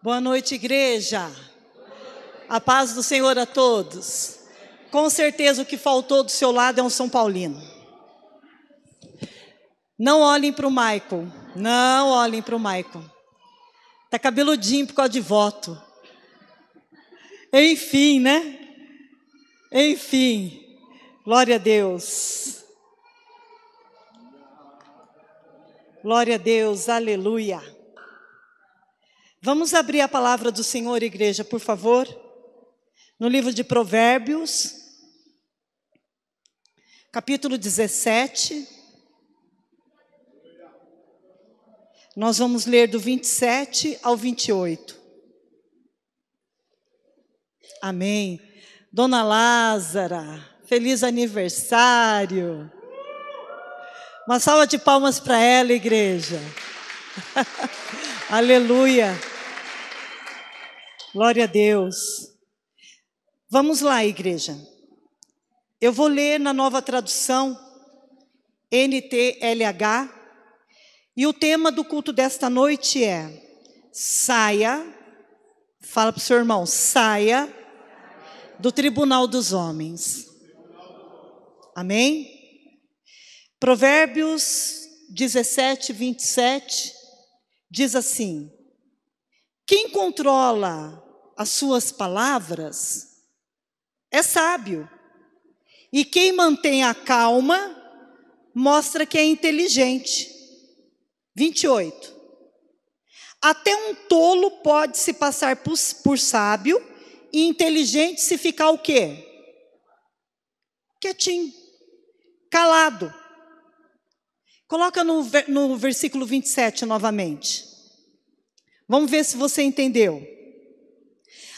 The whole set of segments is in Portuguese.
Boa noite, igreja. A paz do Senhor a todos. Com certeza o que faltou do seu lado é um São Paulino. Não olhem para o Michael. Não olhem para o Michael. Está cabeludinho por causa de voto. Enfim, né? Enfim. Glória a Deus. Glória a Deus. Aleluia. Vamos abrir a palavra do Senhor, igreja, por favor. No livro de Provérbios, capítulo 17. Nós vamos ler do 27 ao 28. Amém. Dona Lázara, feliz aniversário. Uma salva de palmas para ela, igreja. Aleluia. Glória a Deus. Vamos lá, igreja. Eu vou ler na Nova Tradução, NTLH, e o tema do culto desta noite é: saia, fala para o seu irmão, saia do tribunal dos homens. Amém? Provérbios 17, 27, diz assim: quem controla as suas palavras é sábio, e quem mantém a calma mostra que é inteligente. 28. Até um tolo pode se passar por sábio, e inteligente se ficar o quê? Quietinho, calado. Coloca no versículo 27 novamente. Vamos ver se você entendeu.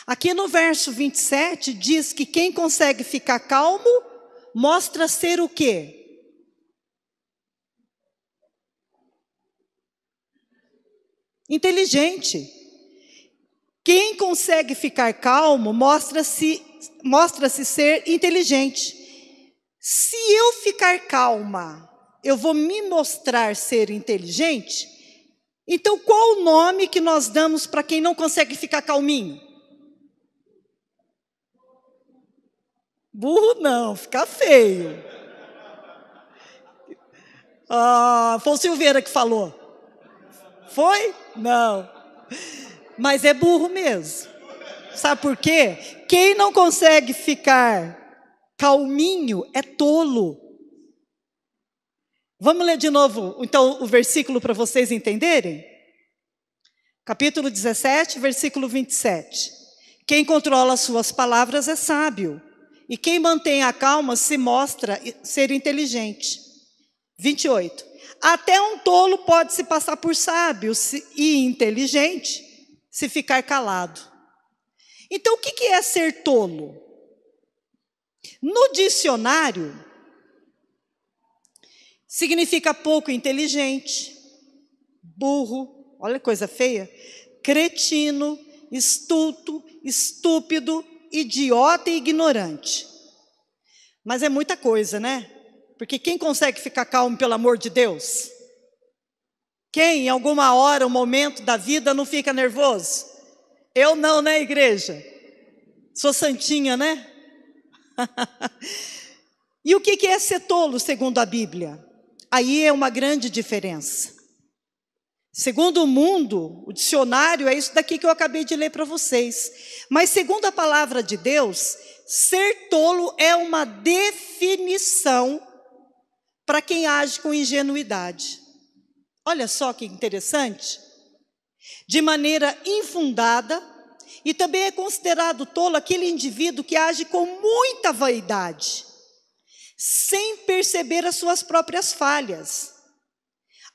Aqui no verso 27 diz que quem consegue ficar calmo mostra ser o quê? Inteligente. Quem consegue ficar calmo mostra-se ser inteligente. Se eu ficar calma, eu vou me mostrar ser inteligente? Então qual o nome que nós damos para quem não consegue ficar calminho? Burro não, fica feio. Foi o Silveira que falou. Foi? Não. Mas é burro mesmo. Sabe por quê? Quem não consegue ficar calminho é tolo. Vamos ler de novo, então, o versículo para vocês entenderem? Capítulo 17, versículo 27. Quem controla as suas palavras é sábio, e quem mantém a calma se mostra ser inteligente. 28. Até um tolo pode se passar por sábio e inteligente se ficar calado. Então, o que é ser tolo? No dicionário, significa pouco inteligente, burro, olha que coisa feia, cretino, estulto, estúpido, idiota e ignorante. Mas é muita coisa, né? Porque quem consegue ficar calmo, pelo amor de Deus? Quem, em alguma hora, um momento da vida, não fica nervoso? Eu não, né, igreja? Sou santinha, né? E o que é ser tolo, segundo a Bíblia? Aí é uma grande diferença. Segundo o mundo, o dicionário, é isso daqui que eu acabei de ler para vocês. Mas segundo a palavra de Deus, ser tolo é uma definição para quem age com ingenuidade. Olha só que interessante. De maneira infundada, e também é considerado tolo aquele indivíduo que age com muita vaidade, sem perceber as suas próprias falhas.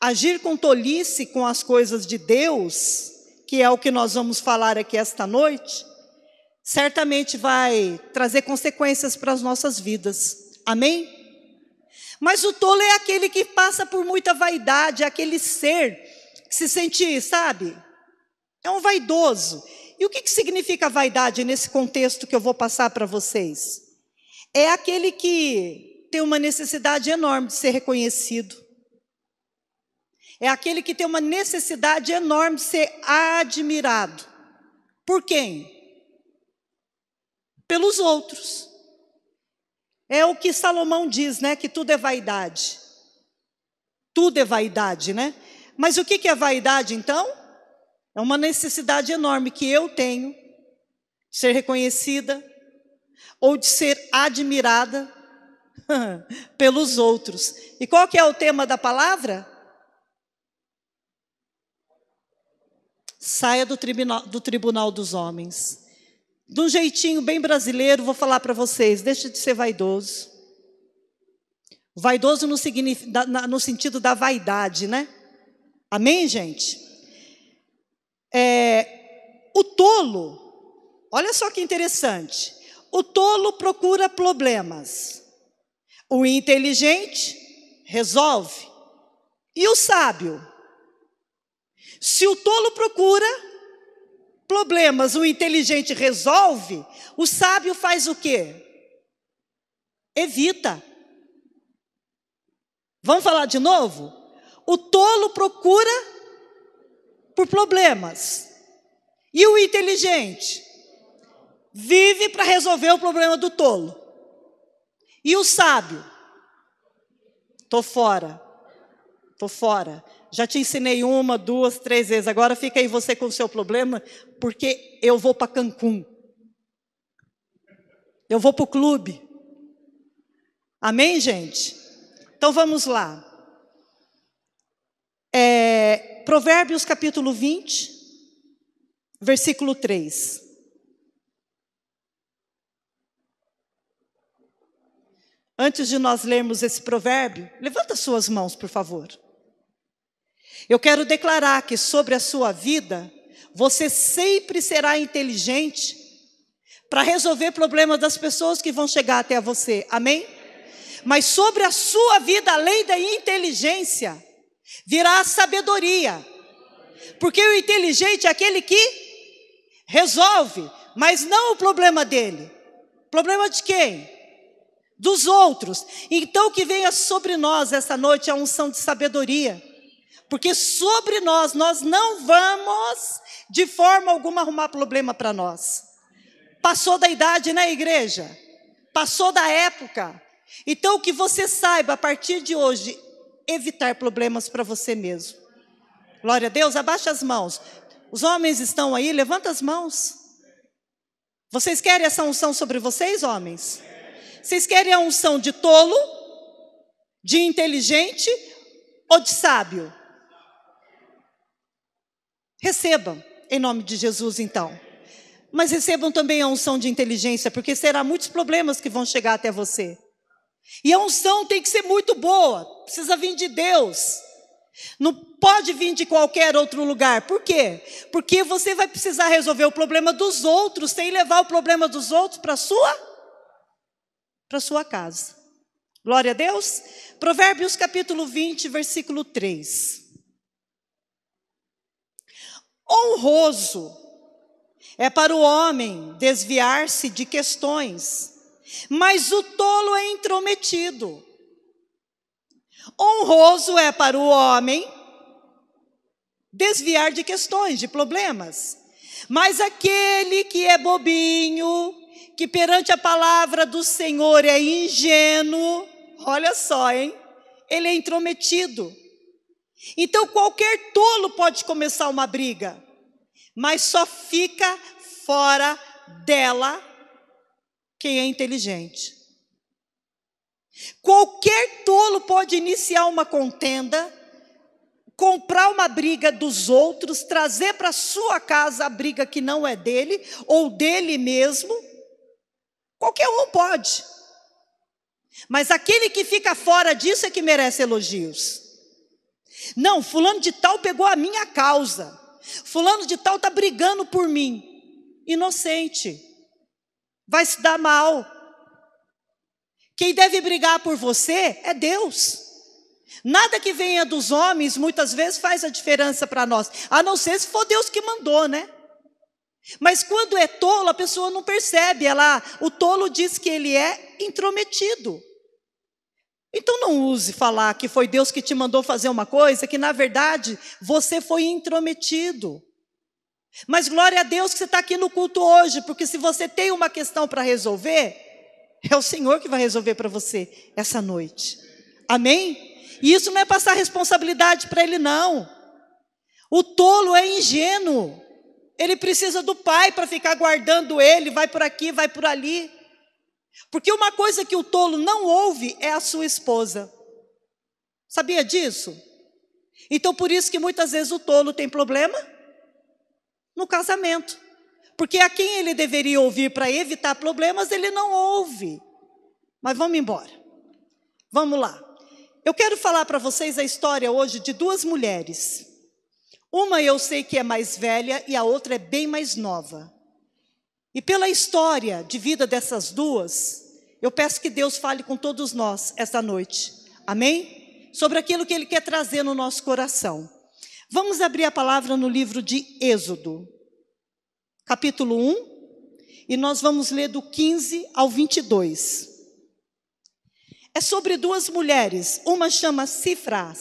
Agir com tolice com as coisas de Deus, que é o que nós vamos falar aqui esta noite, certamente vai trazer consequências para as nossas vidas. Amém? Mas o tolo é aquele que passa por muita vaidade, é aquele ser que se sente, sabe? É um vaidoso. E o que significa vaidade nesse contexto que eu vou passar para vocês? É aquele que tem uma necessidade enorme de ser reconhecido. É aquele que tem uma necessidade enorme de ser admirado. Por quem? Pelos outros. É o que Salomão diz, né? Que tudo é vaidade. Tudo é vaidade, né? Mas o que é vaidade, então? É uma necessidade enorme que eu tenho de ser reconhecida ou de ser admirada pelos outros. E qual que é o tema da palavra? Saia do tribunal dos homens. De um jeitinho bem brasileiro, vou falar para vocês, deixe de ser vaidoso. Vaidoso no sentido da vaidade, né? Amém, gente? O tolo, olha só que interessante. O tolo procura problemas. O inteligente resolve. E o sábio? Se o tolo procura problemas, o inteligente resolve, o sábio faz o quê? Evita. Vamos falar de novo? O tolo procura por problemas. E o inteligente vive para resolver o problema do tolo. E o sábio? Tô fora. Já te ensinei 1, 2, 3 vezes. Agora fica aí você com o seu problema, porque eu vou para Cancún. Eu vou para o clube. Amém, gente? Então vamos lá. Provérbios capítulo 20, versículo 3. Antes de nós lermos esse provérbio, levanta suas mãos, por favor. Eu quero declarar que sobre a sua vida, você sempre será inteligente para resolver problemas das pessoas que vão chegar até você. Amém? Mas sobre a sua vida, além da inteligência, virá a sabedoria. Porque o inteligente é aquele que resolve, mas não o problema dele. Problema de quem? Dos outros. Então que venha sobre nós essa noite a unção de sabedoria. Porque sobre nós não vamos de forma alguma arrumar problema para nós. Passou da idade, né, igreja? Passou da época. Então que você saiba a partir de hoje evitar problemas para você mesmo. Glória a Deus, abaixa as mãos. Os homens estão aí, levanta as mãos. Vocês querem essa unção sobre vocês, homens? Vocês querem a unção de tolo, de inteligente ou de sábio? Recebam, em nome de Jesus, então. Mas recebam também a unção de inteligência, porque será muitos problemas que vão chegar até você. E a unção tem que ser muito boa, precisa vir de Deus. Não pode vir de qualquer outro lugar. Por quê? Porque você vai precisar resolver o problema dos outros, sem levar o problema dos outros para sua casa. Glória a Deus. Provérbios capítulo 20, versículo 3. Honroso é para o homem desviar-se de questões, mas o tolo é intrometido. Honroso é para o homem desviar de questões, de problemas, mas aquele que é bobinho, que perante a palavra do Senhor é ingênuo, olha só, hein? Ele é intrometido. Então qualquer tolo pode começar uma briga, mas só fica fora dela quem é inteligente. Qualquer tolo pode iniciar uma contenda, comprar uma briga dos outros, trazer para sua casa a briga que não é dele, ou dele mesmo. Qualquer um pode. Mas aquele que fica fora disso é que merece elogios. Não, fulano de tal pegou a minha causa. Fulano de tal está brigando por mim. Inocente. Vai se dar mal. Quem deve brigar por você é Deus. Nada que venha dos homens, muitas vezes, faz a diferença para nós. A não ser se for Deus que mandou, né? Mas quando é tolo, a pessoa não percebe. O tolo diz que ele é intrometido. Então não use falar que foi Deus que te mandou fazer uma coisa, que na verdade você foi intrometido. Mas glória a Deus que você está aqui no culto hoje, porque se você tem uma questão para resolver, é o Senhor que vai resolver para você essa noite. Amém? E isso não é passar responsabilidade para Ele, não. O tolo é ingênuo. Ele precisa do pai para ficar guardando ele, vai por aqui, vai por ali. Porque uma coisa que o tolo não ouve é a sua esposa. Sabia disso? Então por isso que muitas vezes o tolo tem problema no casamento. Porque a quem ele deveria ouvir para evitar problemas, ele não ouve. Mas vamos embora. Vamos lá. Eu quero falar para vocês a história hoje de duas mulheres. Uma eu sei que é mais velha e a outra é bem mais nova. E pela história de vida dessas duas, eu peço que Deus fale com todos nós esta noite. Amém? Sobre aquilo que Ele quer trazer no nosso coração. Vamos abrir a palavra no livro de Êxodo, capítulo 1, e nós vamos ler do 15 ao 22. É sobre duas mulheres, uma chama Sifrá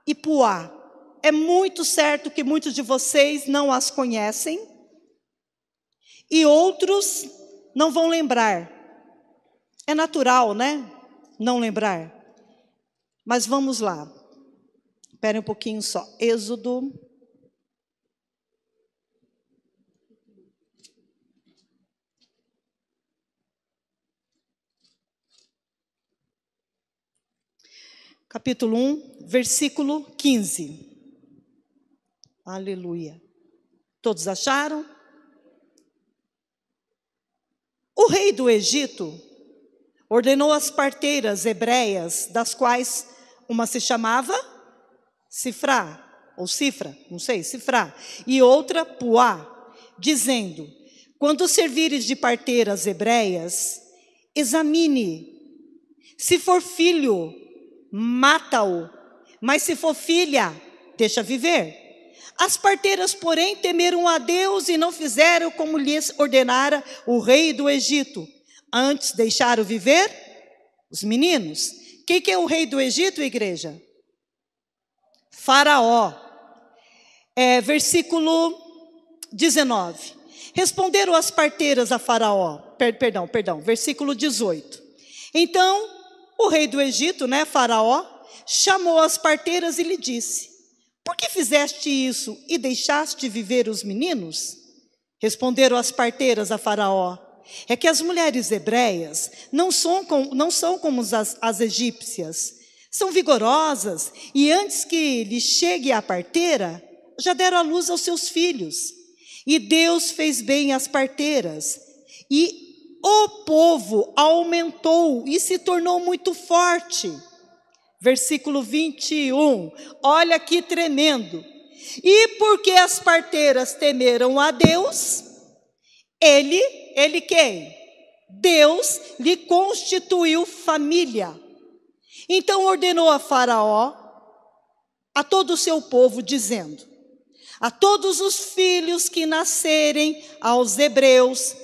e Puá. É muito certo que muitos de vocês não as conhecem e outros não vão lembrar. É natural, né? Não lembrar. Mas vamos lá. Esperem um pouquinho só. Êxodo. Capítulo 1, versículo 15. Aleluia. Todos acharam? O rei do Egito ordenou as parteiras hebreias, das quais uma se chamava Sifrá, ou Cifra, não sei, Sifrá, e outra Puá, dizendo: quando servires de parteiras hebreias, examine, se for filho, mata-o, mas se for filha, deixa viver. As parteiras, porém, temeram a Deus e não fizeram como lhes ordenara o rei do Egito. Antes deixaram viver os meninos. Quem que é o rei do Egito, igreja? Faraó. Versículo 19. Responderam as parteiras a Faraó. Perdão, versículo 18. Então, o rei do Egito, Faraó, chamou as parteiras e lhe disse: por que fizeste isso e deixaste viver os meninos? Responderam as parteiras a Faraó: é que as mulheres hebreias não são como as egípcias, são vigorosas, e antes que lhe chegue a parteira, já deram à luz aos seus filhos. E Deus fez bem às parteiras, e o povo aumentou e se tornou muito forte. Versículo 21, olha que tremendo. E porque as parteiras temeram a Deus, ele quem? Deus lhe constituiu família. Então ordenou a Faraó, a todo o seu povo, dizendo: a todos os filhos que nascerem aos hebreus,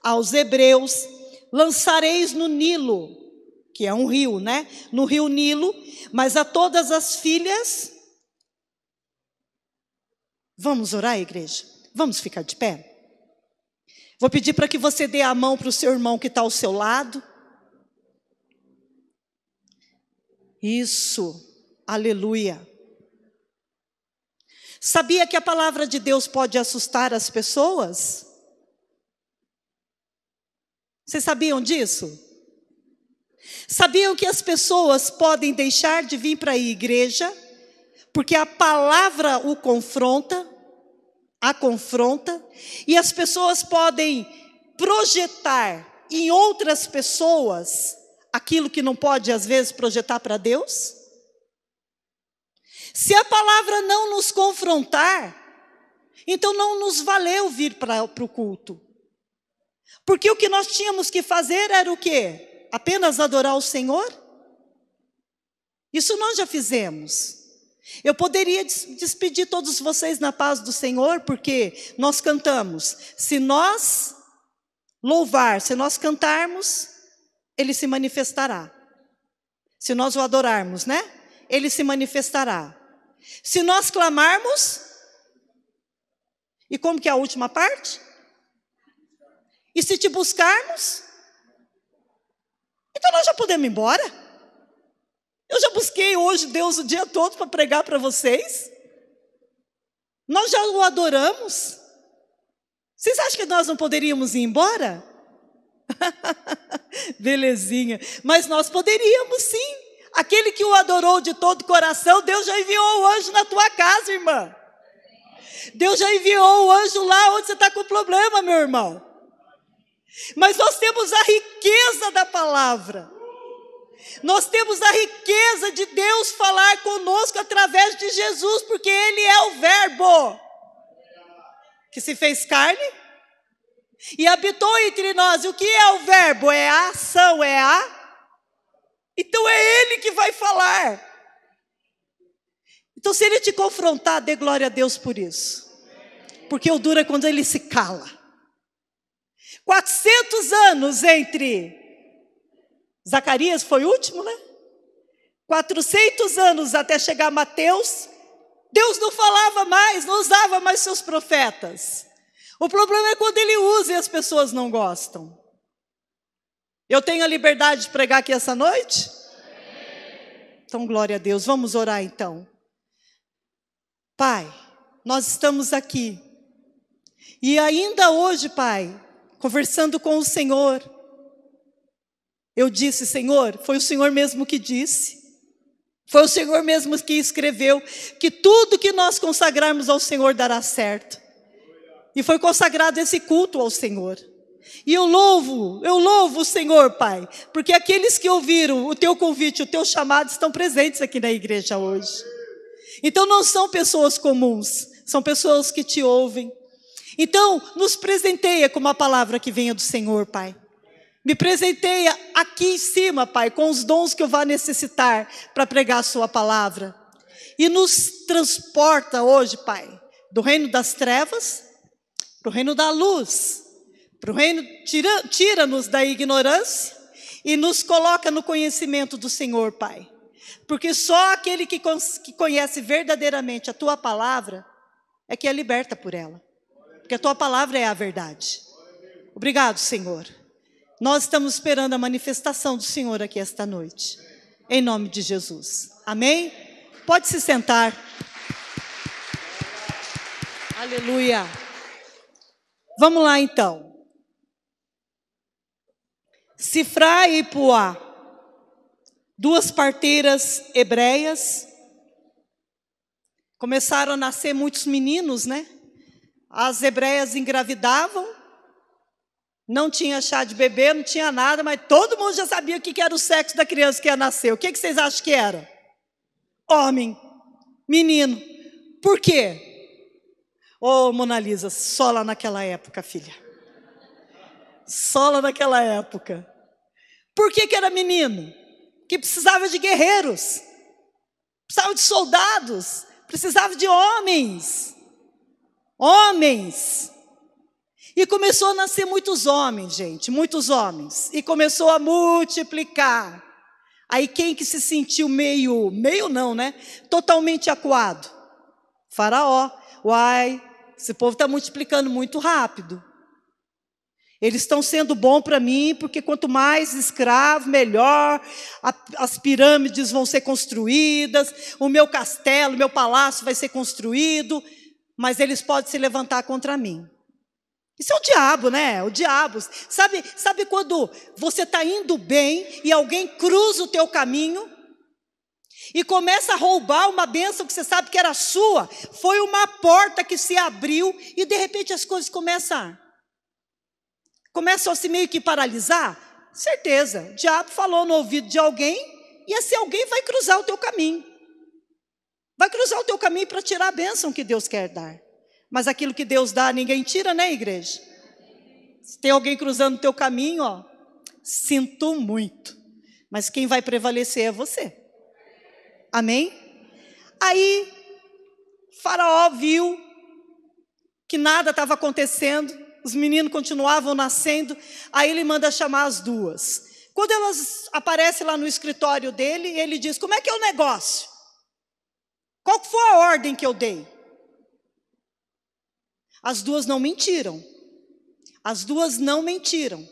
aos hebreus, lançareis no Nilo, que é um rio, no rio Nilo, mas a todas as filhas. Vamos orar, igreja? Vamos ficar de pé? Vou pedir para que você dê a mão para o seu irmão que está ao seu lado. Isso, aleluia. Sabia que a palavra de Deus pode assustar as pessoas? Vocês sabiam disso? Sabiam que as pessoas podem deixar de vir para a igreja, porque a palavra a confronta, e as pessoas podem projetar em outras pessoas aquilo que não pode, às vezes, projetar para Deus? Se a palavra não nos confrontar, então não nos valeu vir para o culto. Porque o que nós tínhamos que fazer era o quê? Apenas adorar o Senhor? Isso nós já fizemos. Eu poderia despedir todos vocês na paz do Senhor, porque nós cantamos. Se nós cantarmos, Ele se manifestará. Se nós o adorarmos, Ele se manifestará. Se nós clamarmos, E como que é a última parte? E se te buscarmos? Então nós já podemos ir embora? Eu já busquei hoje Deus o dia todo para pregar para vocês. Nós já o adoramos. Vocês acham que nós não poderíamos ir embora? Belezinha. Mas nós poderíamos sim. Aquele que o adorou de todo o coração, Deus já enviou o anjo na tua casa, irmã. Deus já enviou o anjo lá onde você está com problema, meu irmão. Mas nós temos a riqueza da palavra. Nós temos a riqueza de Deus falar conosco através de Jesus, porque Ele é o Verbo que se fez carne e habitou entre nós. E o que é o Verbo? É a ação, Então é Ele que vai falar. Então se Ele te confrontar, dê glória a Deus por isso. Porque o duro é quando Ele se cala. 400 anos entre Zacarias foi o último, né? 400 anos até chegar Mateus. Deus não falava mais, não usava mais seus profetas. O problema é quando Ele usa e as pessoas não gostam. Eu tenho a liberdade de pregar aqui essa noite? Então, glória a Deus. Vamos orar então. Pai, nós estamos aqui. E ainda hoje, Pai, conversando com o Senhor, eu disse, Senhor, foi o Senhor mesmo que disse, foi o Senhor mesmo que escreveu, que tudo que nós consagrarmos ao Senhor dará certo. E foi consagrado esse culto ao Senhor. E eu louvo o Senhor, Pai, porque aqueles que ouviram o Teu convite, o Teu chamado, estão presentes aqui na igreja hoje. Então não são pessoas comuns, são pessoas que Te ouvem. Então, nos presenteia com uma palavra que venha do Senhor, Pai. Me presenteia aqui em cima, Pai, com os dons que eu vá necessitar para pregar a Sua palavra. E nos transporta hoje, Pai, do reino das trevas para o reino da luz. Para o reino, tira-nos da ignorância e nos coloca no conhecimento do Senhor, Pai. Porque só aquele que conhece verdadeiramente a Tua palavra é que é liberta por ela. Porque a Tua palavra é a verdade. Obrigado, Senhor. Nós estamos esperando a manifestação do Senhor aqui esta noite. Em nome de Jesus. Amém? Pode se sentar. Aleluia. Vamos lá então. Sifrá e Puá. 2 parteiras hebreias. Começaram a nascer muitos meninos, né? As hebreias engravidavam. Não tinha chá de bebê, não tinha nada, mas todo mundo já sabia o que era o sexo da criança que ia nascer. O que vocês acham que era? Homem, menino. Por quê? Ô, Mona Lisa, só lá naquela época, filha. Só lá naquela época. Por que era menino? Que precisava de guerreiros, precisava de soldados, precisava de homens. Homens. E começou a nascer muitos homens, gente, muitos homens. E começou a multiplicar. Aí quem que se sentiu meio não, né? Totalmente acuado? Faraó. Uai, esse povo está multiplicando muito rápido. Eles estão sendo bom para mim, porque quanto mais escravo, melhor. As pirâmides vão ser construídas, o meu castelo, o meu palácio vai ser construído, mas eles podem se levantar contra mim. Isso é o diabo, né? O diabo. Sabe quando você está indo bem e alguém cruza o teu caminho e começa a roubar uma bênção que você sabe que era sua? Foi uma porta que se abriu e de repente as coisas começam a se meio que paralisar? Certeza. O diabo falou no ouvido de alguém e esse alguém vai cruzar o teu caminho. Vai cruzar o teu caminho para tirar a bênção que Deus quer dar. Mas aquilo que Deus dá, ninguém tira, né, igreja? Se tem alguém cruzando o teu caminho, ó, sinto muito. Mas quem vai prevalecer é você. Amém? Aí, Faraó viu que nada estava acontecendo, os meninos continuavam nascendo, aí ele manda chamar as duas. Quando elas aparecem lá no escritório dele, ele diz, como é que é o negócio? Qual foi a ordem que eu dei? As duas não mentiram. As duas não mentiram.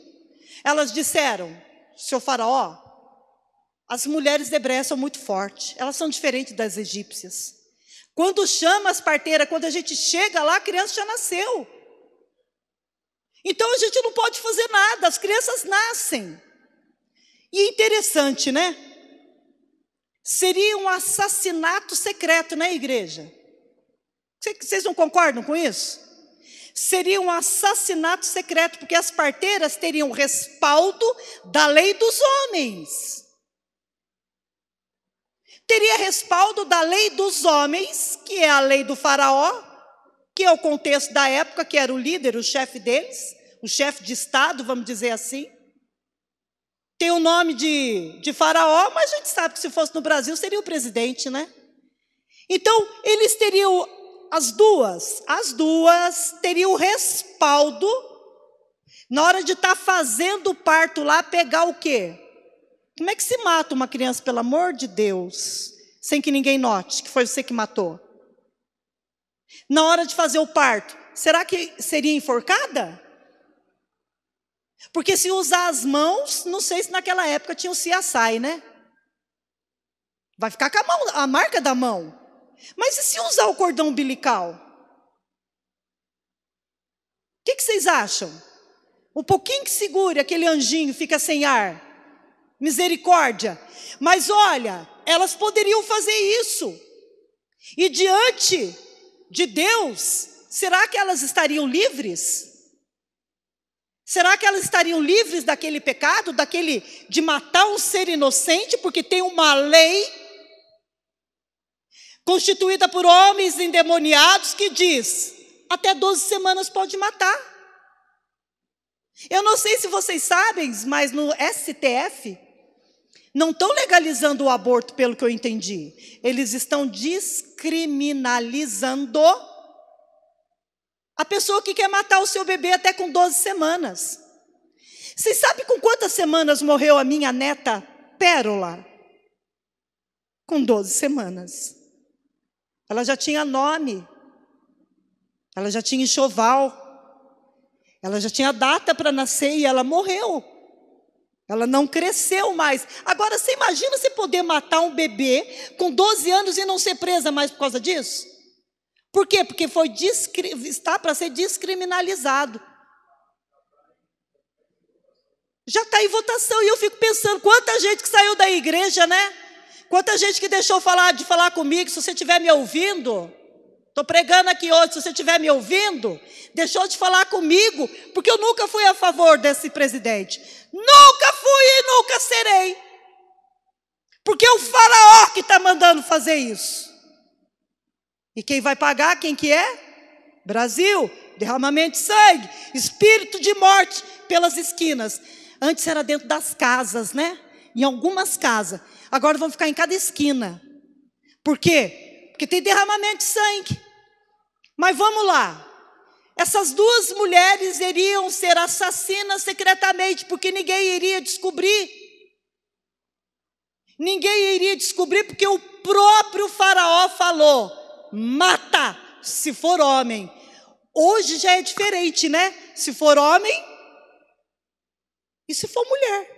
Elas disseram: seu faraó, as mulheres hebreias são muito fortes. Elas são diferentes das egípcias. Quando chama as parteiras, quando a gente chega lá, a criança já nasceu. Então a gente não pode fazer nada, as crianças nascem. E interessante, né? Seria um assassinato secreto, né, igreja? Vocês não concordam com isso? Seria um assassinato secreto, porque as parteiras teriam respaldo da lei dos homens. Teria respaldo da lei dos homens, que é a lei do faraó, que é o contexto da época, que era o líder, o chefe deles, o chefe de estado, vamos dizer assim. Tem o nome de faraó, mas a gente sabe que se fosse no Brasil seria o presidente, né? Então, eles teriam, as duas teriam o respaldo, na hora de estar fazendo o parto lá, pegar o quê? Como é que se mata uma criança, pelo amor de Deus, sem que ninguém note que foi você que matou? Na hora de fazer o parto, será que seria enforcada? Porque se usar as mãos, não sei se naquela época tinha o CSI, né? Vai ficar com a mão, a marca da mão. Mas e se usar o cordão umbilical? O que vocês acham? Um pouquinho que segure, aquele anjinho fica sem ar. Misericórdia. Mas olha, elas poderiam fazer isso. E diante de Deus, será que elas estariam livres? Será que elas estariam livres daquele pecado, de matar um ser inocente, porque tem uma lei constituída por homens endemoniados que diz, até 12 semanas pode matar. Eu não sei se vocês sabem, mas no STF, não estão legalizando o aborto, pelo que eu entendi. Eles estão descriminalizando a pessoa que quer matar o seu bebê até com 12 semanas. Vocês sabem com quantas semanas morreu a minha neta Pérola? Com 12 semanas. Ela já tinha nome. Ela já tinha enxoval. Ela já tinha data para nascer e ela morreu. Ela não cresceu mais. Agora, você imagina você poder matar um bebê com 12 anos e não ser presa mais por causa disso? Por quê? Porque está para ser descriminalizado. Já está em votação. E eu fico pensando, quanta gente que saiu da igreja, né? Quanta gente que deixou de falar comigo. Se você estiver me ouvindo, estou pregando aqui hoje, se você estiver me ouvindo, deixou de falar comigo, porque eu nunca fui a favor desse presidente. Nunca fui e nunca serei. Porque é o faraó que está mandando fazer isso. E quem vai pagar, quem que é? Brasil, derramamento de sangue, espírito de morte pelas esquinas. Antes era dentro das casas, né? Em algumas casas. Agora vão ficar em cada esquina. Por quê? Porque tem derramamento de sangue. Mas vamos lá. Essas duas mulheres iriam ser assassinas secretamente, porque ninguém iria descobrir. Ninguém iria descobrir, porque o próprio faraó falou: mata, se for homem. Hoje já é diferente, né? Se for homem e se for mulher.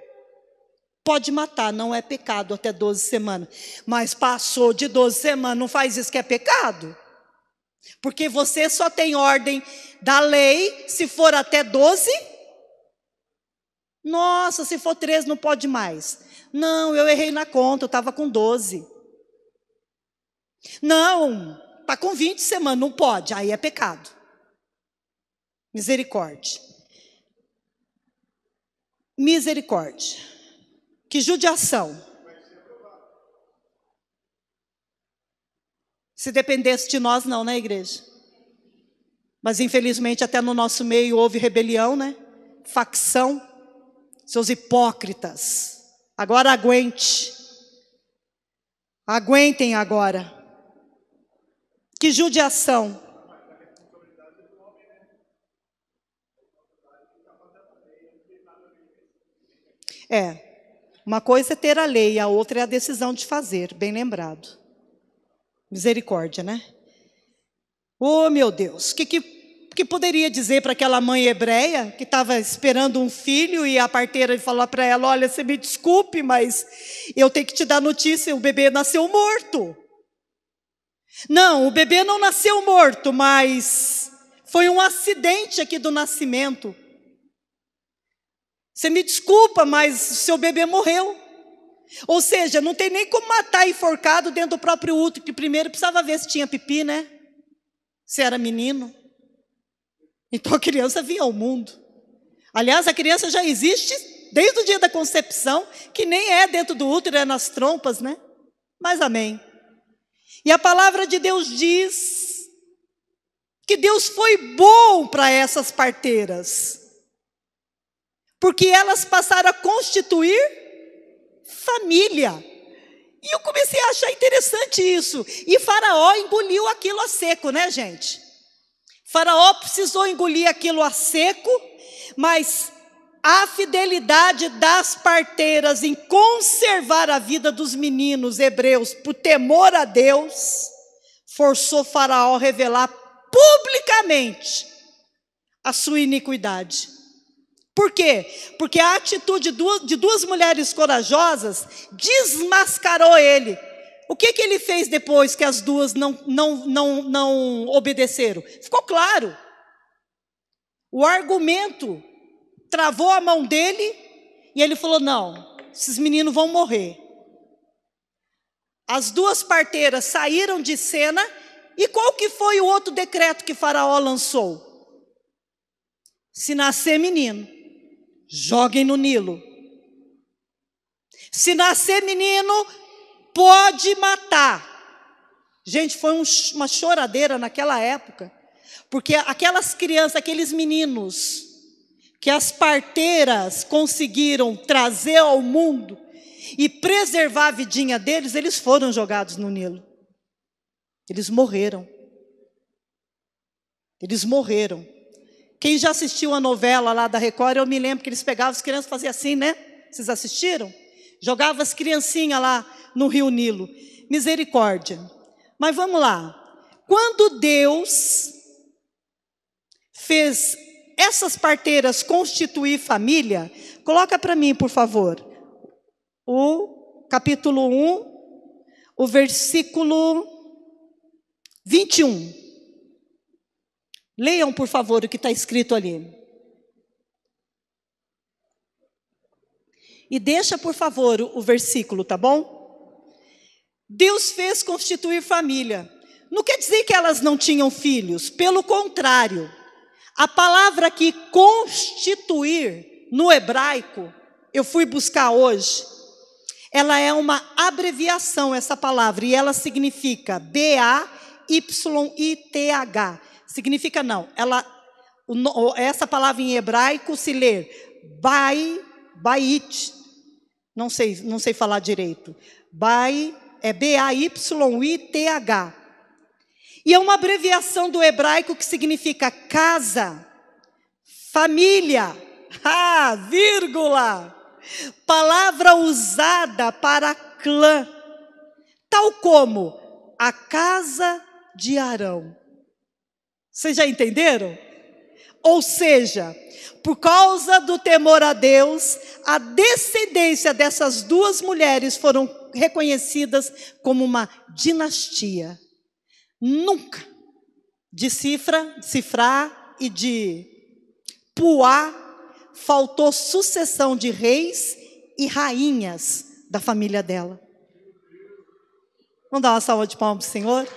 Pode matar, não é pecado até 12 semanas. Mas passou de 12 semanas, não faz isso que é pecado? Porque você só tem ordem da lei se for até 12. Nossa, se for 13 não pode mais. Não, eu errei na conta, eu estava com 12. Não, está com 20 semanas, não pode, aí é pecado. Misericórdia. Misericórdia. Que judiação. Se dependesse de nós, não, né, igreja? Mas infelizmente até no nosso meio houve rebelião, né? Facção, seus hipócritas. Agora aguente. Aguentem agora. Que judiação. Uma coisa é ter a lei, a outra é a decisão de fazer, bem lembrado. Misericórdia, né? Oh, meu Deus, que Porque poderia dizer para aquela mãe hebreia, que estava esperando um filho, e a parteira falou para ela: olha, você me desculpe, mas eu tenho que te dar notícia, o bebê nasceu morto. Não, o bebê não nasceu morto, mas foi um acidente aqui do nascimento. Você me desculpa, mas o seu bebê morreu. Ou seja, não tem nem como matar enforcado dentro do próprio útero, que primeiro precisava ver se tinha pipi, né? Se era menino. Então a criança vinha ao mundo. Aliás, a criança já existe desde o dia da concepção, que nem é dentro do útero, é nas trompas, né? Mas amém. E a palavra de Deus diz que Deus foi bom para essas parteiras, porque elas passaram a constituir família. E eu comecei a achar interessante isso. E Faraó engoliu aquilo a seco, né, gente? Faraó precisou engolir aquilo a seco, mas a fidelidade das parteiras em conservar a vida dos meninos hebreus por temor a Deus, forçou Faraó a revelar publicamente a sua iniquidade. Por quê? Porque a atitude de duas mulheres corajosas desmascarou ele. O que ele fez depois que as duas não obedeceram? Ficou claro. O argumento travou a mão dele e ele falou: não, esses meninos vão morrer. As duas parteiras saíram de cena. E qual que foi o outro decreto que Faraó lançou? Se nascer menino, joguem no Nilo. Se nascer menino, pode matar. Gente, foi uma choradeira naquela época, porque aquelas crianças, aqueles meninos que as parteiras conseguiram trazer ao mundo e preservar a vidinha deles, eles foram jogados no Nilo. Eles morreram. Eles morreram. Quem já assistiu a novela lá da Record, eu me lembro que eles pegavam as crianças e faziam assim, né? Vocês assistiram? Jogavam as criancinhas lá no Rio Nilo. Misericórdia. Mas vamos lá. Quando Deus fez essas parteiras constituir família, coloca para mim, por favor, o capítulo 1, o versículo 21. Leiam, por favor, o que está escrito ali. E deixa, por favor, o versículo, tá bom? Deus fez constituir família. Não quer dizer que elas não tinham filhos. Pelo contrário. A palavra aqui, constituir, no hebraico, eu fui buscar hoje, ela é uma abreviação, essa palavra, e ela significa B-A-Y-I-T-H. Significa não, essa palavra em hebraico se lê bait, não sei falar direito, é B-A-Y-I-T-H. E é uma abreviação do hebraico que significa casa, família, vírgula, palavra usada para clã, tal como a casa de Arão. Vocês já entenderam? Ou seja, por causa do temor a Deus, a descendência dessas duas mulheres foram reconhecidas como uma dinastia. Nunca de Cifrá e de Puá faltou sucessão de reis e rainhas da família dela. Vamos dar uma salva de palmas para o Senhor?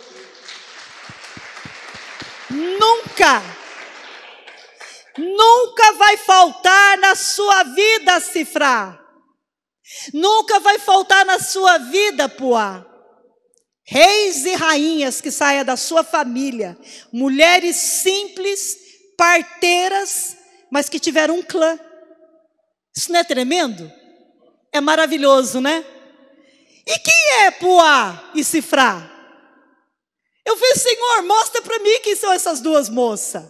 Nunca vai faltar na sua vida, Cifrá. Nunca vai faltar na sua vida, Puá. Reis e rainhas que saiam da sua família, mulheres simples, parteiras, mas que tiveram um clã. Isso não é tremendo? É maravilhoso, né? E quem é Puá e Cifrá? Eu falei: Senhor, mostra para mim quem são essas duas moças.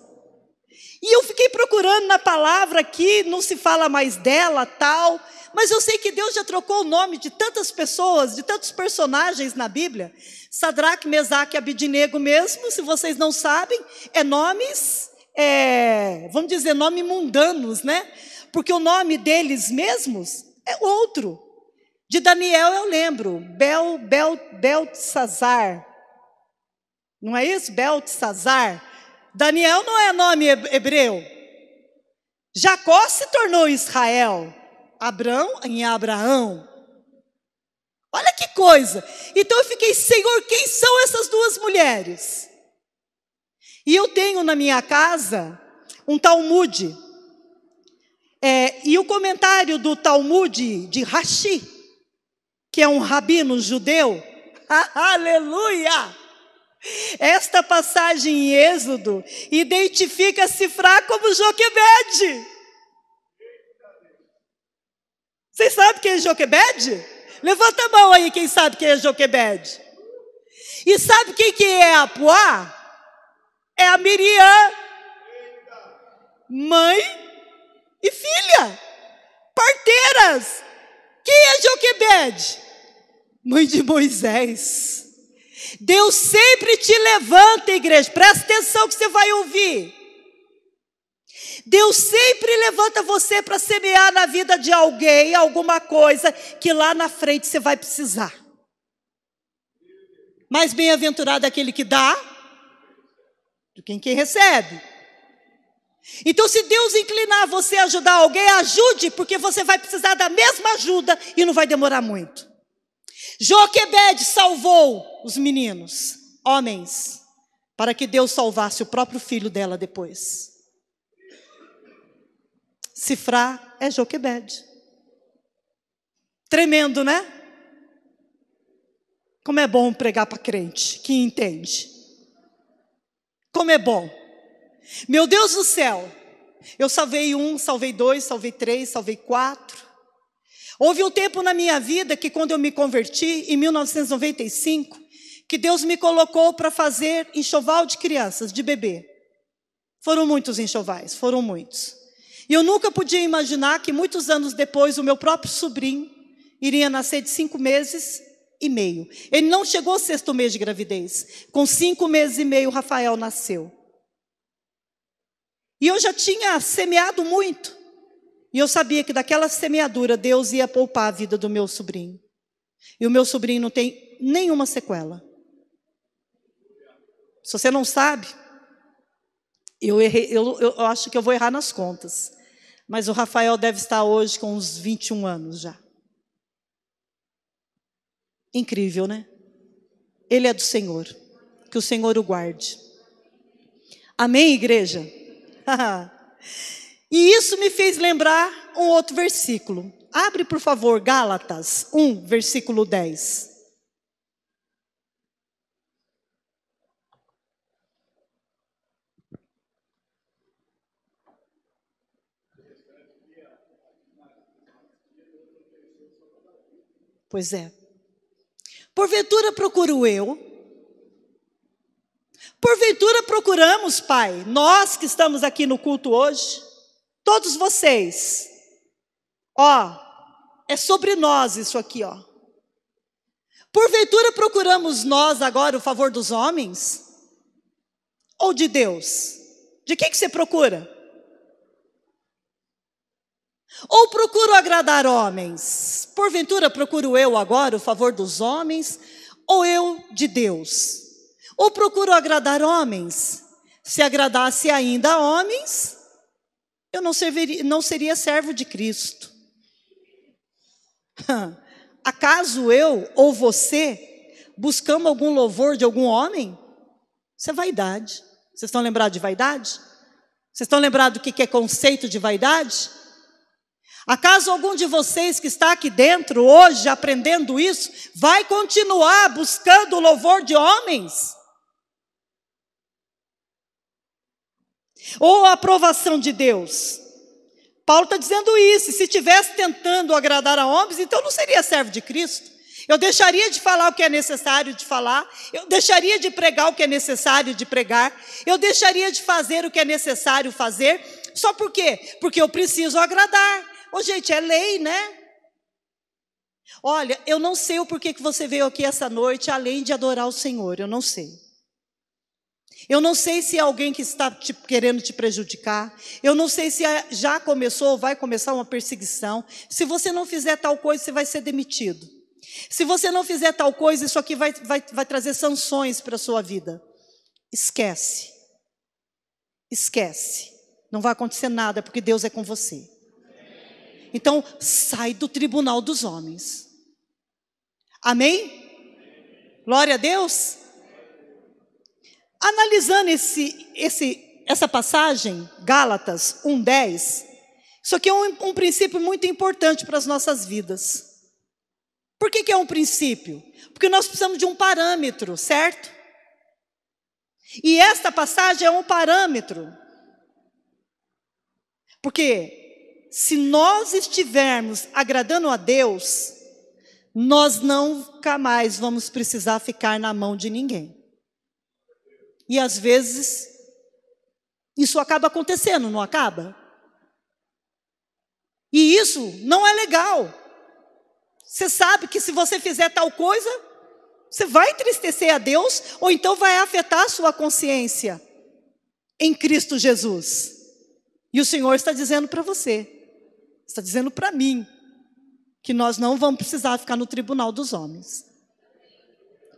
E eu fiquei procurando na palavra aqui, não se fala mais dela, tal. Mas eu sei que Deus já trocou o nome de tantas pessoas, de tantos personagens na Bíblia. Sadraque, Mesaque e Abidnego mesmo, se vocês não sabem, vamos dizer, nomes mundanos, né? Porque o nome deles mesmos é outro. De Daniel eu lembro, Beltesazar. Não é isso? Beltesazar. Daniel não é nome hebreu. Jacó se tornou Israel. Abrão em Abraão. Olha que coisa. Então eu fiquei, Senhor, quem são essas duas mulheres? E eu tenho na minha casa um Talmud. E o comentário do Talmud de Rashi, que é um rabino judeu, aleluia! Esta passagem em Êxodo identifica Sifrá como Joquebede. Vocês sabem quem é Joquebede? Levanta a mão aí quem sabe quem é Joquebede. E sabe quem que é a Puá? É a Miriam, mãe e filha, parteiras. Quem é Joquebede? Mãe de Moisés. Deus sempre te levanta, igreja, presta atenção que você vai ouvir. Deus sempre levanta você para semear na vida de alguém, alguma coisa que lá na frente você vai precisar. Mais bem-aventurado é aquele que dá do que quem recebe. Então, se Deus inclinar você a ajudar alguém, ajude, porque você vai precisar da mesma ajuda e não vai demorar muito. Joquebede salvou os meninos, homens, para que Deus salvasse o próprio filho dela depois. Sifrá é Joquebede. Tremendo, né? Como é bom pregar para crente que entende. Como é bom. Meu Deus do céu. Eu salvei 1, salvei 2, salvei 3, salvei 4. Houve um tempo na minha vida que quando eu me converti, em 1995, que Deus me colocou para fazer enxoval de crianças, de bebê. Foram muitos enxovais, foram muitos. E eu nunca podia imaginar que muitos anos depois o meu próprio sobrinho iria nascer de 5 meses e meio. Ele não chegou ao 6º mês de gravidez. Com 5 meses e meio, Rafael nasceu. E eu já tinha semeado muito. E eu sabia que daquela semeadura Deus ia poupar a vida do meu sobrinho. E o meu sobrinho não tem nenhuma sequela. Se você não sabe, eu acho que eu vou errar nas contas. Mas o Rafael deve estar hoje com uns 21 anos já. Incrível, né? Ele é do Senhor. Que o Senhor o guarde. Amém, igreja? E isso me fez lembrar um outro versículo. Abre, por favor, Gálatas 1, versículo 10. Pois é. Porventura procuro eu. Porventura procuramos, Pai, nós que estamos aqui no culto hoje, todos vocês. É sobre nós isso aqui, Porventura procuramos nós agora o favor dos homens? Ou de Deus? De quem que você procura? Ou procuro agradar homens? Porventura procuro eu agora o favor dos homens? Ou eu de Deus? Ou procuro agradar homens? Se agradasse ainda a homens, eu não seria servo de Cristo. Acaso eu ou você buscamos algum louvor de algum homem? Isso é vaidade. Vocês estão lembrados de vaidade? Vocês estão lembrados do que é conceito de vaidade? Acaso algum de vocês que está aqui dentro hoje aprendendo isso, vai continuar buscando o louvor de homens? Ou a aprovação de Deus? Paulo está dizendo isso, e se estivesse tentando agradar a homens, então não seria servo de Cristo. Eu deixaria de falar o que é necessário de falar, eu deixaria de pregar o que é necessário de pregar, eu deixaria de fazer o que é necessário fazer, só por quê? Porque eu preciso agradar. Gente, é lei, né? Olha, eu não sei o porquê que você veio aqui essa noite, além de adorar o Senhor, eu não sei. Eu não sei se é alguém que está querendo te prejudicar. Eu não sei se já começou ou vai começar uma perseguição. Se você não fizer tal coisa, você vai ser demitido. Se você não fizer tal coisa, isso aqui vai trazer sanções para a sua vida. Esquece. Esquece. Não vai acontecer nada, porque Deus é com você. Então, sai do tribunal dos homens. Amém? Glória a Deus. Analisando essa passagem, Gálatas 1:10, isso aqui é um princípio muito importante para as nossas vidas. Por que é um princípio? Porque nós precisamos de um parâmetro, certo? E esta passagem é um parâmetro. Porque se nós estivermos agradando a Deus, nós nunca mais vamos precisar ficar na mão de ninguém. E às vezes, isso acaba acontecendo, não acaba? E isso não é legal. Você sabe que se você fizer tal coisa, você vai entristecer a Deus, ou então vai afetar a sua consciência em Cristo Jesus. E o Senhor está dizendo para você, está dizendo para mim, que nós não vamos precisar ficar no tribunal dos homens.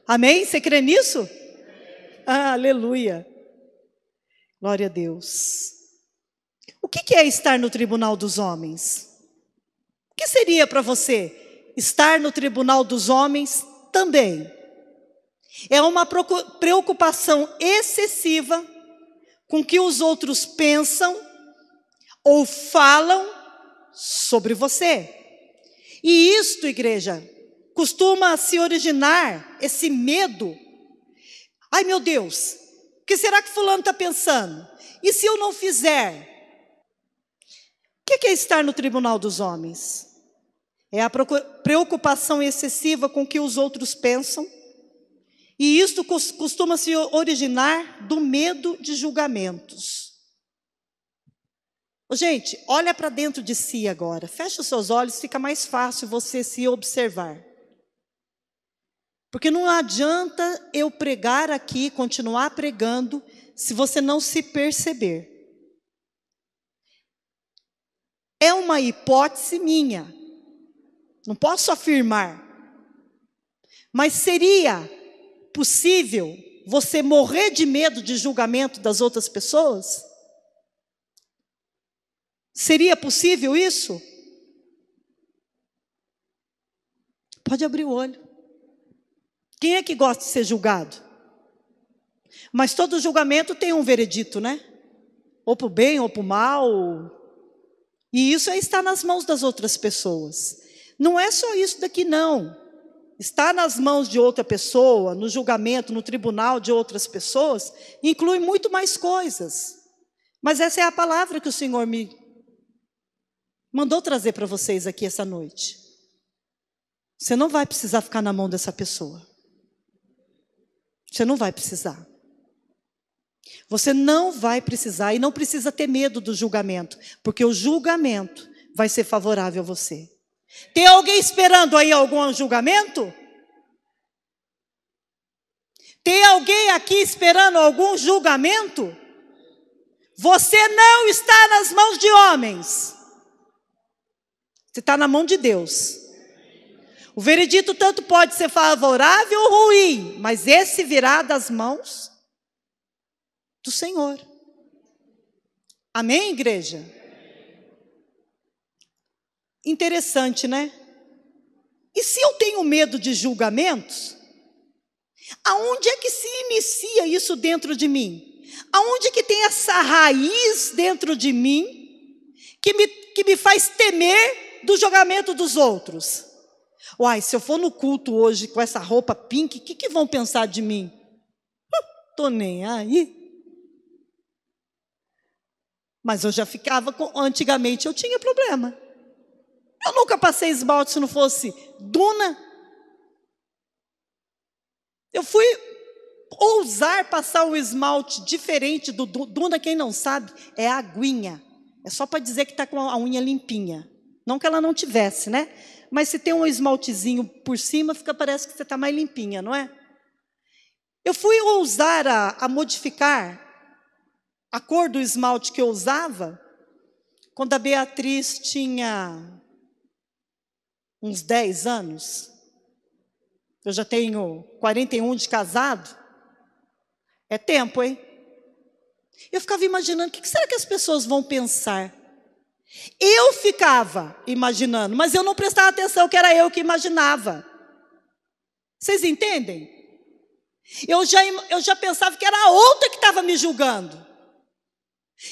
Amém? Você crê nisso? Ah, aleluia. Glória a Deus. O que é estar no tribunal dos homens? O que seria para você estar no tribunal dos homens também? É uma preocupação excessiva com o que os outros pensam ou falam sobre você. E isto, igreja, costuma se originar, esse medo. Ai, meu Deus, o que será que fulano está pensando? E se eu não fizer? O que é estar no tribunal dos homens? É a preocupação excessiva com o que os outros pensam. E isto costuma se originar do medo de julgamentos. Gente, olha para dentro de si agora. Fecha os seus olhos, fica mais fácil você se observar. Porque não adianta eu pregar aqui, continuar pregando, se você não se perceber. É uma hipótese minha. Não posso afirmar. Mas seria possível você morrer de medo de julgamento das outras pessoas? Seria possível isso? Pode abrir o olho. Quem é que gosta de ser julgado? Mas todo julgamento tem um veredito, né? Ou para o bem ou para o mal. E isso está nas mãos das outras pessoas. Não é só isso daqui, não. Está nas mãos de outra pessoa, no julgamento, no tribunal de outras pessoas, inclui muito mais coisas. Mas essa é a palavra que o Senhor me mandou trazer para vocês aqui essa noite. Você não vai precisar ficar na mão dessa pessoa. Você não vai precisar. Você não vai precisar e não precisa ter medo do julgamento, porque o julgamento vai ser favorável a você. Tem alguém esperando aí algum julgamento? Tem alguém aqui esperando algum julgamento? Você não está nas mãos de homens. Você está na mão de Deus. O veredito tanto pode ser favorável ou ruim, mas esse virá das mãos do Senhor. Amém, igreja? Interessante, né? E se eu tenho medo de julgamentos, aonde é que se inicia isso dentro de mim? Aonde que tem essa raiz dentro de mim que me faz temer do julgamento dos outros? Uai, se eu for no culto hoje com essa roupa pink, o que vão pensar de mim? Tô nem aí. Mas eu já ficava, antigamente eu tinha problema. Eu nunca passei esmalte se não fosse Duna. Eu fui ousar passar um esmalte diferente do Duna, quem não sabe, é a aguinha. É só para dizer que está com a unha limpinha. Não que ela não tivesse, né? Mas se tem um esmaltezinho por cima, parece que você está mais limpinha, não é? Eu fui ousar a modificar a cor do esmalte que eu usava quando a Beatriz tinha uns 10 anos. Eu já tenho 41 de casado. É tempo, hein? Eu ficava imaginando, o que será que as pessoas vão pensar? Eu ficava imaginando, mas eu não prestava atenção que era eu que imaginava. Vocês entendem? Eu já pensava que era a outra que estava me julgando.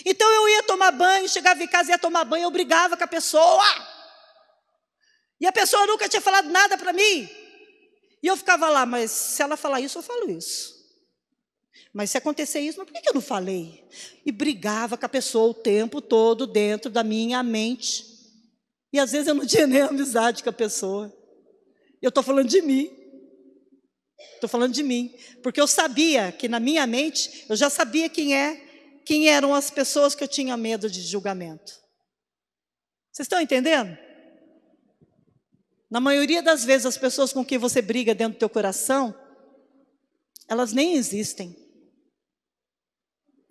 Então eu ia tomar banho, chegava em casa e ia tomar banho, eu brigava com a pessoa. E a pessoa nunca tinha falado nada para mim. E eu ficava lá, mas se ela falar isso, eu falo isso. Mas se acontecer isso, mas por que eu não falei? E brigava com a pessoa o tempo todo dentro da minha mente. E às vezes eu não tinha nem amizade com a pessoa. Eu estou falando de mim. Estou falando de mim. Porque eu sabia que na minha mente, eu já sabia quem eram as pessoas que eu tinha medo de julgamento. Vocês estão entendendo? Na maioria das vezes, as pessoas com quem você briga dentro do teu coração, elas nem existem.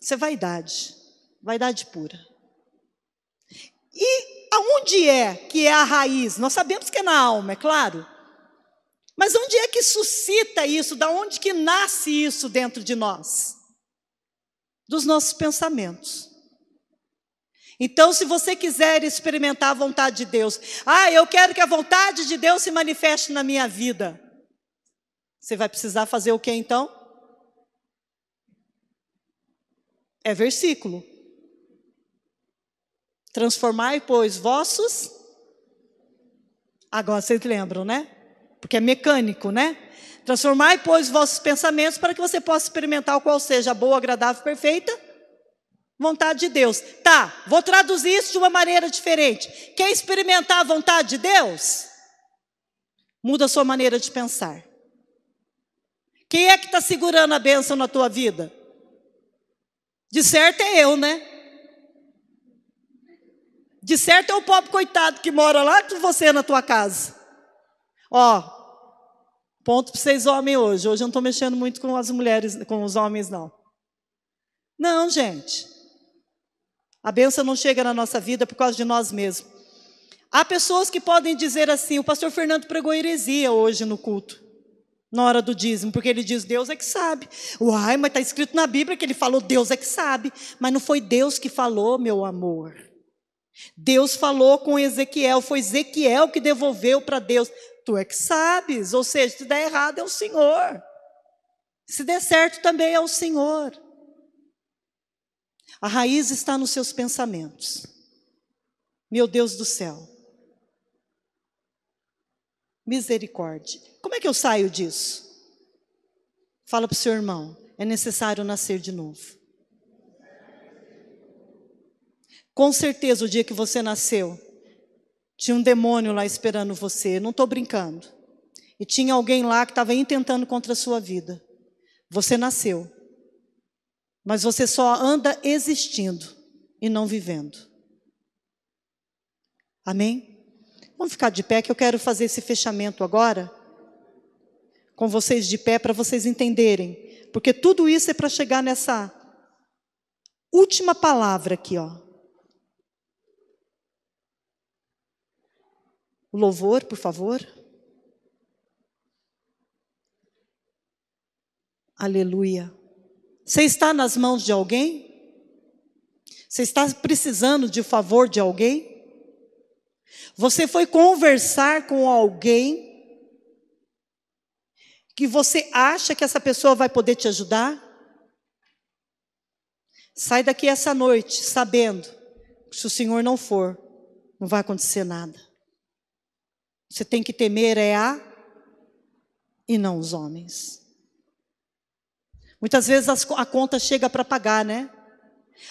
Isso é vaidade. Vaidade pura. E aonde é que é a raiz? Nós sabemos que é na alma, é claro. Mas onde é que suscita isso? Da onde que nasce isso dentro de nós? Dos nossos pensamentos. Então, se você quiser experimentar a vontade de Deus, eu quero que a vontade de Deus se manifeste na minha vida. Você vai precisar fazer o que então? É versículo. Transformai, pois, vossos... Agora vocês lembram, né? Porque é mecânico, né? Transformai, pois, vossos pensamentos para que você possa experimentar o qual seja a boa, agradável e perfeita vontade de Deus. Tá, vou traduzir isso de uma maneira diferente. Quer experimentar a vontade de Deus? Muda a sua maneira de pensar. Quem é que está segurando a bênção na tua vida? De certo é eu, né? De certo é o pobre coitado que mora lá com você na tua casa. Ponto para vocês homens hoje. Hoje eu não estou mexendo muito com as mulheres, com os homens, não. Não, gente. A bênção não chega na nossa vida por causa de nós mesmos. Há pessoas que podem dizer assim, o pastor Fernando pregou heresia hoje no culto, na hora do dízimo, porque ele diz, Deus é que sabe. Uai, mas está escrito na Bíblia que ele falou, Deus é que sabe. Mas não foi Deus que falou, meu amor. Deus falou com Ezequiel, foi Ezequiel que devolveu para Deus. Tu é que sabes, ou seja, se der errado é o Senhor. Se der certo também é o Senhor. A raiz está nos seus pensamentos. Meu Deus do céu. Misericórdia. Como é que eu saio disso? Fala para o seu irmão, é necessário nascer de novo. Com certeza o dia que você nasceu, tinha um demônio lá esperando você, não estou brincando. E tinha alguém lá que estava intentando contra a sua vida. Você nasceu. Mas você só anda existindo e não vivendo. Amém? Vamos ficar de pé que eu quero fazer esse fechamento agora. Com vocês de pé para vocês entenderem. Porque tudo isso é para chegar nessa última palavra aqui, ó. O louvor, por favor. Aleluia. Você está nas mãos de alguém? Você está precisando de favor de alguém? Você foi conversar com alguém que você acha que essa pessoa vai poder te ajudar? Sai daqui essa noite sabendo que se o Senhor não for, não vai acontecer nada. Você tem que temer e não os homens. Muitas vezes a conta chega para pagar, né?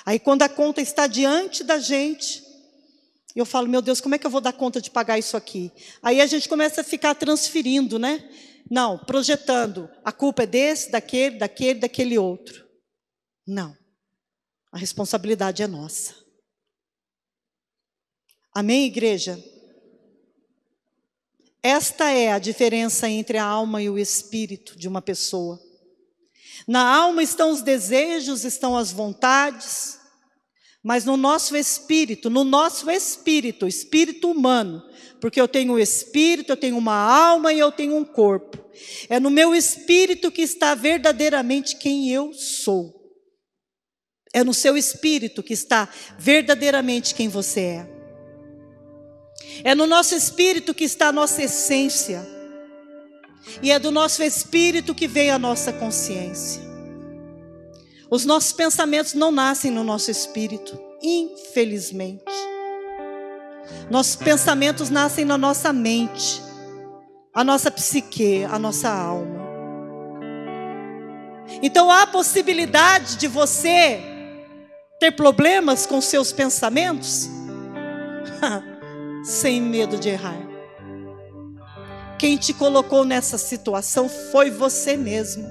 Aí quando a conta está diante da gente, eu falo, meu Deus, como é que eu vou dar conta de pagar isso aqui? Aí a gente começa a ficar transferindo, né? Não, projetando. A culpa é desse, daquele outro. Não. A responsabilidade é nossa. Amém, igreja? Esta é a diferença entre a alma e o espírito de uma pessoa. Na alma estão os desejos, estão as vontades, mas no nosso espírito, espírito humano, porque eu tenho um espírito, eu tenho uma alma e eu tenho um corpo. É no meu espírito que está verdadeiramente quem eu sou. É no seu espírito que está verdadeiramente quem você é. É no nosso espírito que está a nossa essência. E é do nosso espírito que vem a nossa consciência. Os nossos pensamentos não nascem no nosso espírito, infelizmente. Nossos pensamentos nascem na nossa mente, a nossa psique, a nossa alma. Então há a possibilidade de você ter problemas com seus pensamentos? Sem medo de errar. Quem te colocou nessa situação foi você mesmo.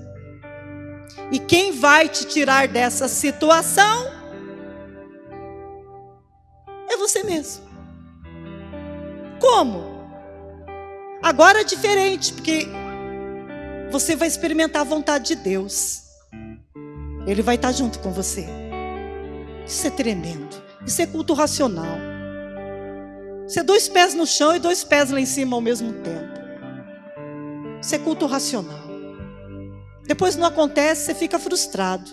E quem vai te tirar dessa situação é você mesmo. Como? Agora é diferente, porque você vai experimentar a vontade de Deus. Ele vai estar junto com você. Isso é tremendo. Isso é culto racional. Isso é 2 pés no chão e 2 pés lá em cima ao mesmo tempo. Isso é culto racional. Depois não acontece, você fica frustrado.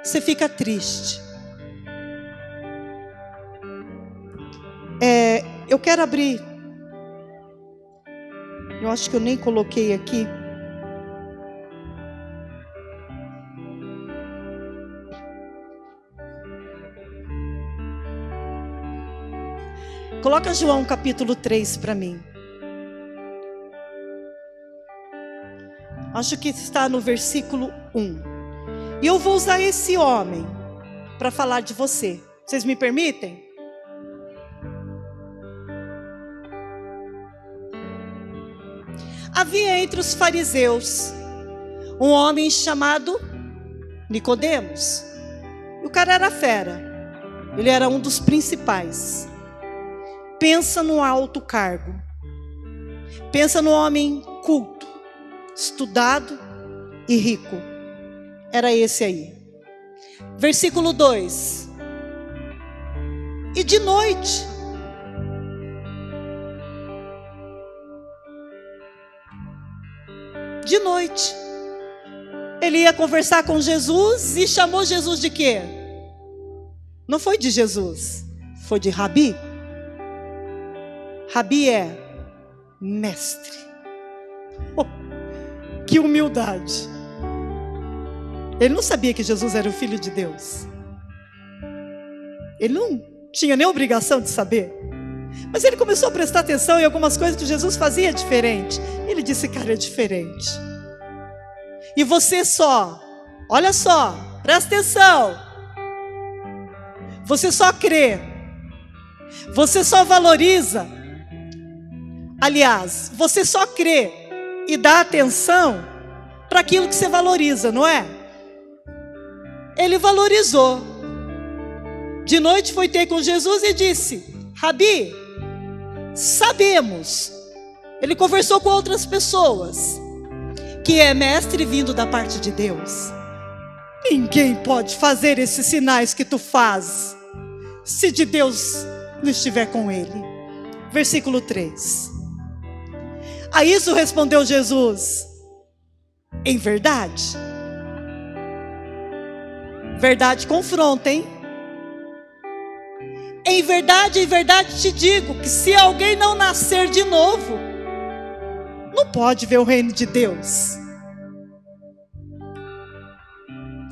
Você fica triste. Eu quero abrir. Eu acho que eu nem coloquei aqui. Coloca João capítulo 3 para mim. Acho que está no versículo 1. E eu vou usar esse homem para falar de você. Vocês me permitem? Havia entre os fariseus um homem chamado Nicodemos. O cara era fera. Ele era um dos principais. Pensa no alto cargo. Pensa no homem culto, estudado e rico. Era esse aí. Versículo 2. E de noite, ele ia conversar com Jesus e chamou Jesus de quê? Não foi de Jesus, foi de Rabi. Rabi é mestre. Oh, que humildade. Ele não sabia que Jesus era o Filho de Deus. Ele não tinha nem obrigação de saber. Mas ele começou a prestar atenção em algumas coisas que Jesus fazia diferente. Ele disse, cara, é diferente. E você só, olha só, presta atenção. Você só crê. Você só valoriza. Aliás, você só crê e dá atenção para aquilo que você valoriza, não é? Ele valorizou. De noite foi ter com Jesus e disse, Rabi, sabemos. Ele conversou com outras pessoas, que é mestre vindo da parte de Deus. Ninguém pode fazer esses sinais que tu fazes, se de Deus não estiver com ele. Versículo 3. A isso respondeu Jesus, em verdade. Verdade confronta, hein? Em verdade te digo, que se alguém não nascer de novo, não pode ver o reino de Deus.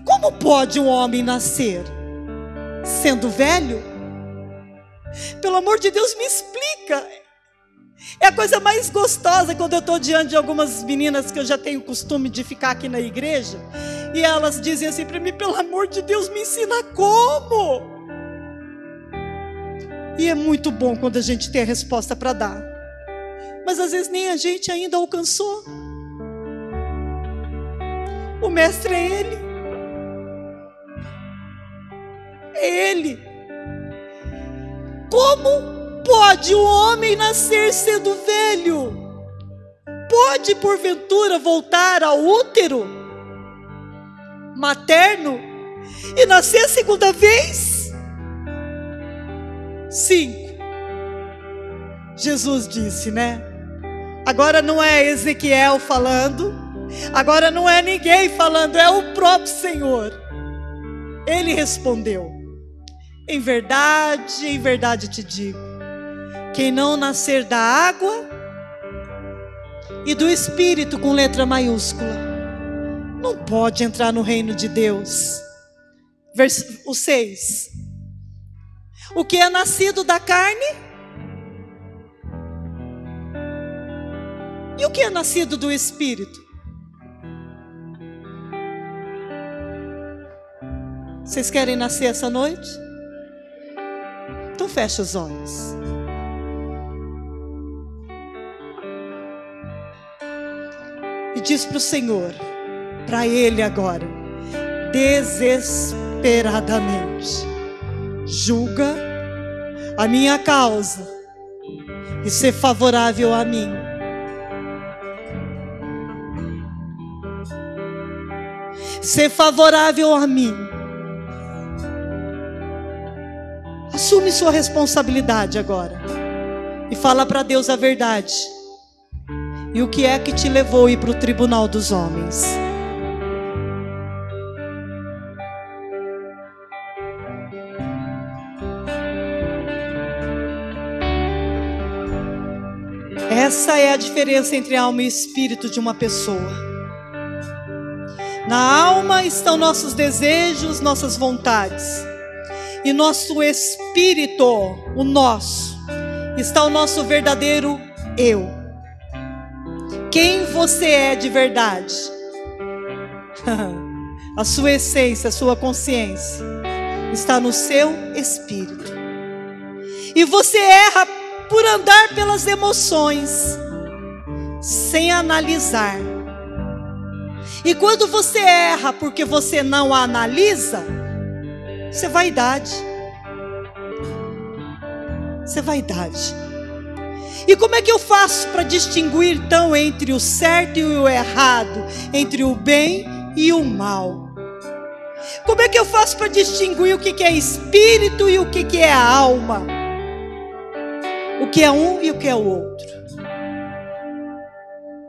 Como pode um homem nascer? Sendo velho? Pelo amor de Deus, me explica. É a coisa mais gostosa quando eu estou diante de algumas meninas que eu já tenho costume de ficar aqui na igreja. E elas dizem assim para mim, pelo amor de Deus, me ensina como. E é muito bom quando a gente tem a resposta para dar. Mas às vezes nem a gente ainda alcançou. O mestre é Ele. É Ele. Como pode o homem nascer sendo velho? Pode porventura voltar ao útero? materno e nascer a segunda vez? 5. Jesus disse, né? Agora não é Ezequiel falando, agora não é ninguém falando, é o próprio Senhor. Ele respondeu: em verdade te digo, quem não nascer da água e do Espírito com letra maiúscula, não pode entrar no reino de Deus. O 6. O que é nascido da carne e o que é nascido do Espírito? Vocês querem nascer essa noite? Então fecha os olhos. E diz para o Senhor, para Ele agora, desesperadamente: julga a minha causa e ser favorável a mim. Ser favorável a mim. Assume sua responsabilidade agora e fala para Deus a verdade. E o que é que te levou a ir para o tribunal dos homens? Essa é a diferença entre alma e espírito de uma pessoa. Na alma estão nossos desejos, nossas vontades. E nosso espírito, o nosso, está o nosso verdadeiro eu. Quem você é de verdade? A sua essência, a sua consciência está no seu espírito. E você erra por andar pelas emoções, sem analisar. E quando você erra porque você não analisa, isso é vaidade. Isso é vaidade. E como é que eu faço para distinguir então entre o certo e o errado, entre o bem e o mal? Como é que eu faço para distinguir o que é espírito e o que é alma? O que é um e o que é o outro?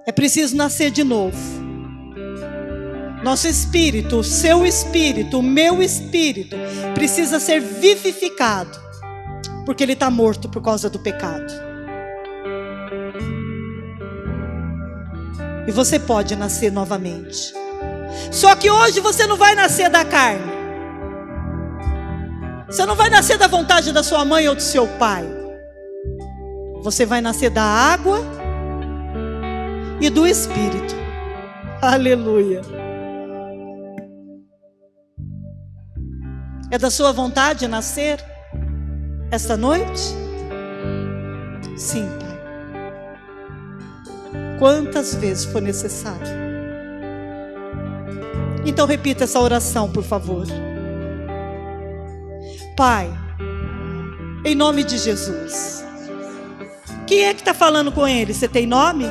É preciso nascer de novo. Nosso espírito, o seu espírito, o meu espírito precisa ser vivificado, porque ele está morto por causa do pecado. E você pode nascer novamente. Só que hoje você não vai nascer da carne. Você não vai nascer da vontade da sua mãe ou do seu pai. Você vai nascer da água e do Espírito. Aleluia. É da sua vontade nascer esta noite? Sim, Pai. Quantas vezes for necessário. Então repita essa oração, por favor. Pai, em nome de Jesus. Quem é que está falando com ele? Você tem nome?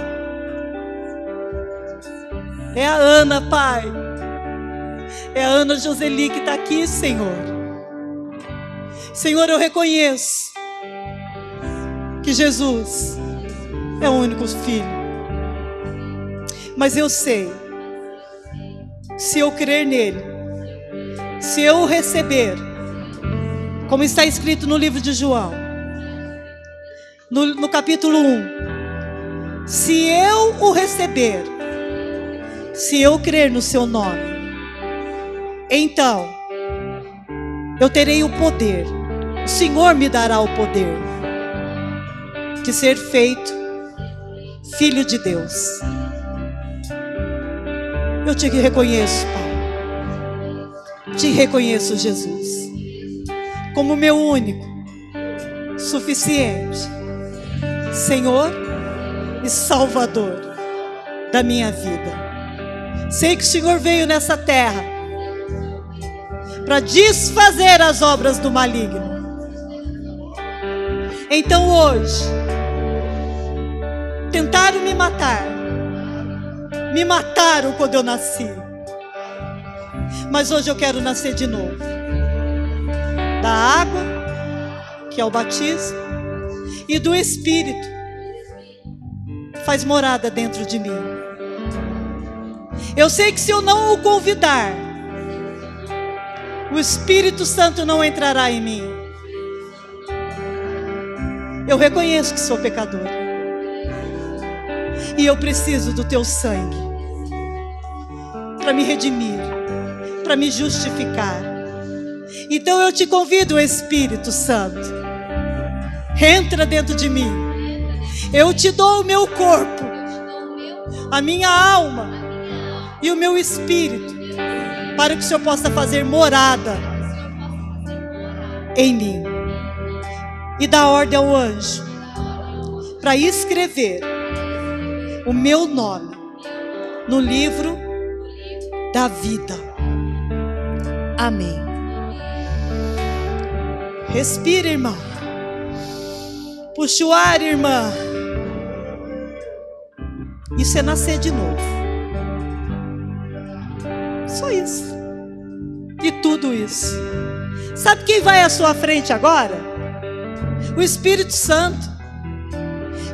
É a Ana, Pai. É a Ana Joseli que está aqui, Senhor. Senhor, eu reconheço que Jesus é o único filho. Mas eu sei, se eu crer nele, se eu o receber, como está escrito no livro de João, no capítulo 1, se eu o receber, se eu crer no seu nome, então eu terei o poder, o Senhor me dará o poder de ser feito filho de Deus. Eu te reconheço, Pai. Te reconheço, Jesus, como meu único, suficiente Senhor e Salvador da minha vida. Sei que o Senhor veio nessa terra para desfazer as obras do maligno. Então hoje, tentaram me mataram quando eu nasci. Mas hoje eu quero nascer de novo. Da água, que é o batismo, e do Espírito, que faz morada dentro de mim. Eu sei que se eu não o convidar, o Espírito Santo não entrará em mim. Eu reconheço que sou pecador. E eu preciso do teu sangue para me redimir, para me justificar. Então eu te convido, Espírito Santo, entra dentro de mim. Eu te dou o meu corpo, a minha alma e o meu espírito, para que o Senhor possa fazer morada em mim. E dá ordem ao anjo para escrever o meu nome no livro da vida. Amém. Respira, irmão. Puxa o ar, irmã. Isso é nascer de novo. Só isso. E tudo isso. Sabe quem vai à sua frente agora? O Espírito Santo.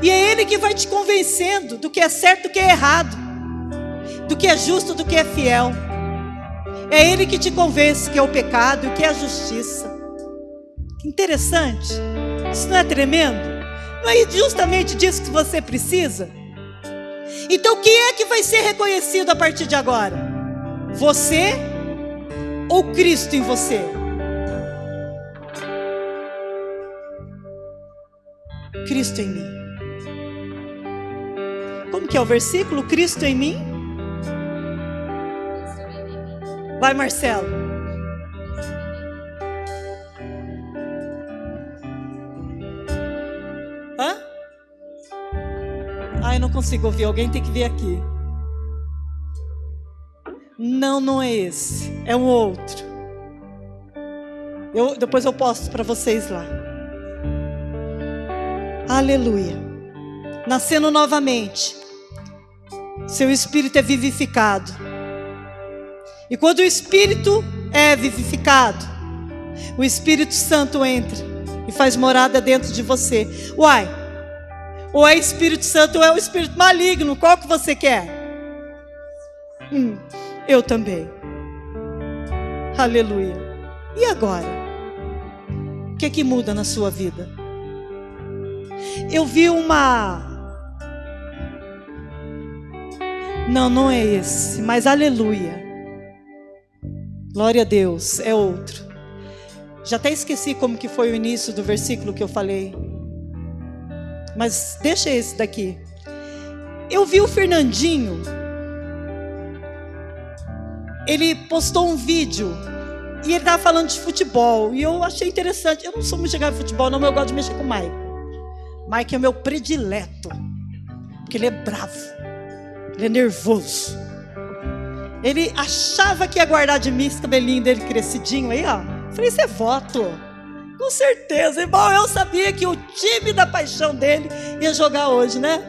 E é Ele que vai te convencendo do que é certo, do que é errado, do que é justo, do que é fiel. É Ele que te convence que é o pecado e o que é a justiça. Que interessante. Isso não é tremendo? Não é justamente disso que você precisa? Então quem é que vai ser reconhecido a partir de agora? Você ou Cristo em você? Cristo em mim. Como que é o versículo? Cristo em mim? Vai, Marcelo. Hã? Ai, não consigo ouvir. Alguém tem que vir aqui. Não, não é esse. É um outro. Depois eu posto para vocês lá. Aleluia. Nascendo novamente, seu espírito é vivificado. E quando o espírito é vivificado, o Espírito Santo entra e faz morada dentro de você. Uai, ou é Espírito Santo ou é o espírito maligno. Qual que você quer? Eu também. Aleluia. E agora? O que é que muda na sua vida? Eu vi uma... Não é esse, mas aleluia. Glória a Deus, é outro. Já até esqueci como que foi o início do versículo que eu falei. Mas deixa esse daqui. Eu vi o Fernandinho. Ele postou um vídeo e ele estava falando de futebol. E eu achei interessante. Eu não sou muito chegada em futebol, não, mas eu gosto de mexer com o Mike. Mike é meu predileto, porque ele é bravo, ele é nervoso. Ele achava que ia guardar de mim esse cabelinho dele crescidinho aí, ó. Falei, isso é voto. Com certeza, irmão, eu sabia que o time da paixão dele ia jogar hoje, né?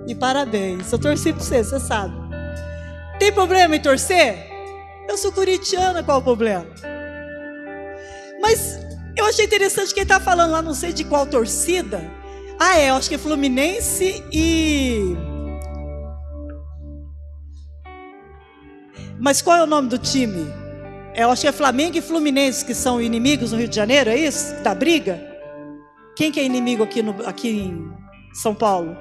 E parabéns, eu torci pra você sabe. Tem problema em torcer? Eu sou corintiana, qual o problema? Mas eu achei interessante que ele tá falando lá, não sei de qual torcida. Eu acho que é Fluminense e... Mas qual é o nome do time? Eu acho que é Flamengo e Fluminense que são inimigos no Rio de Janeiro, é isso? Da briga? Quem que é inimigo aqui em São Paulo?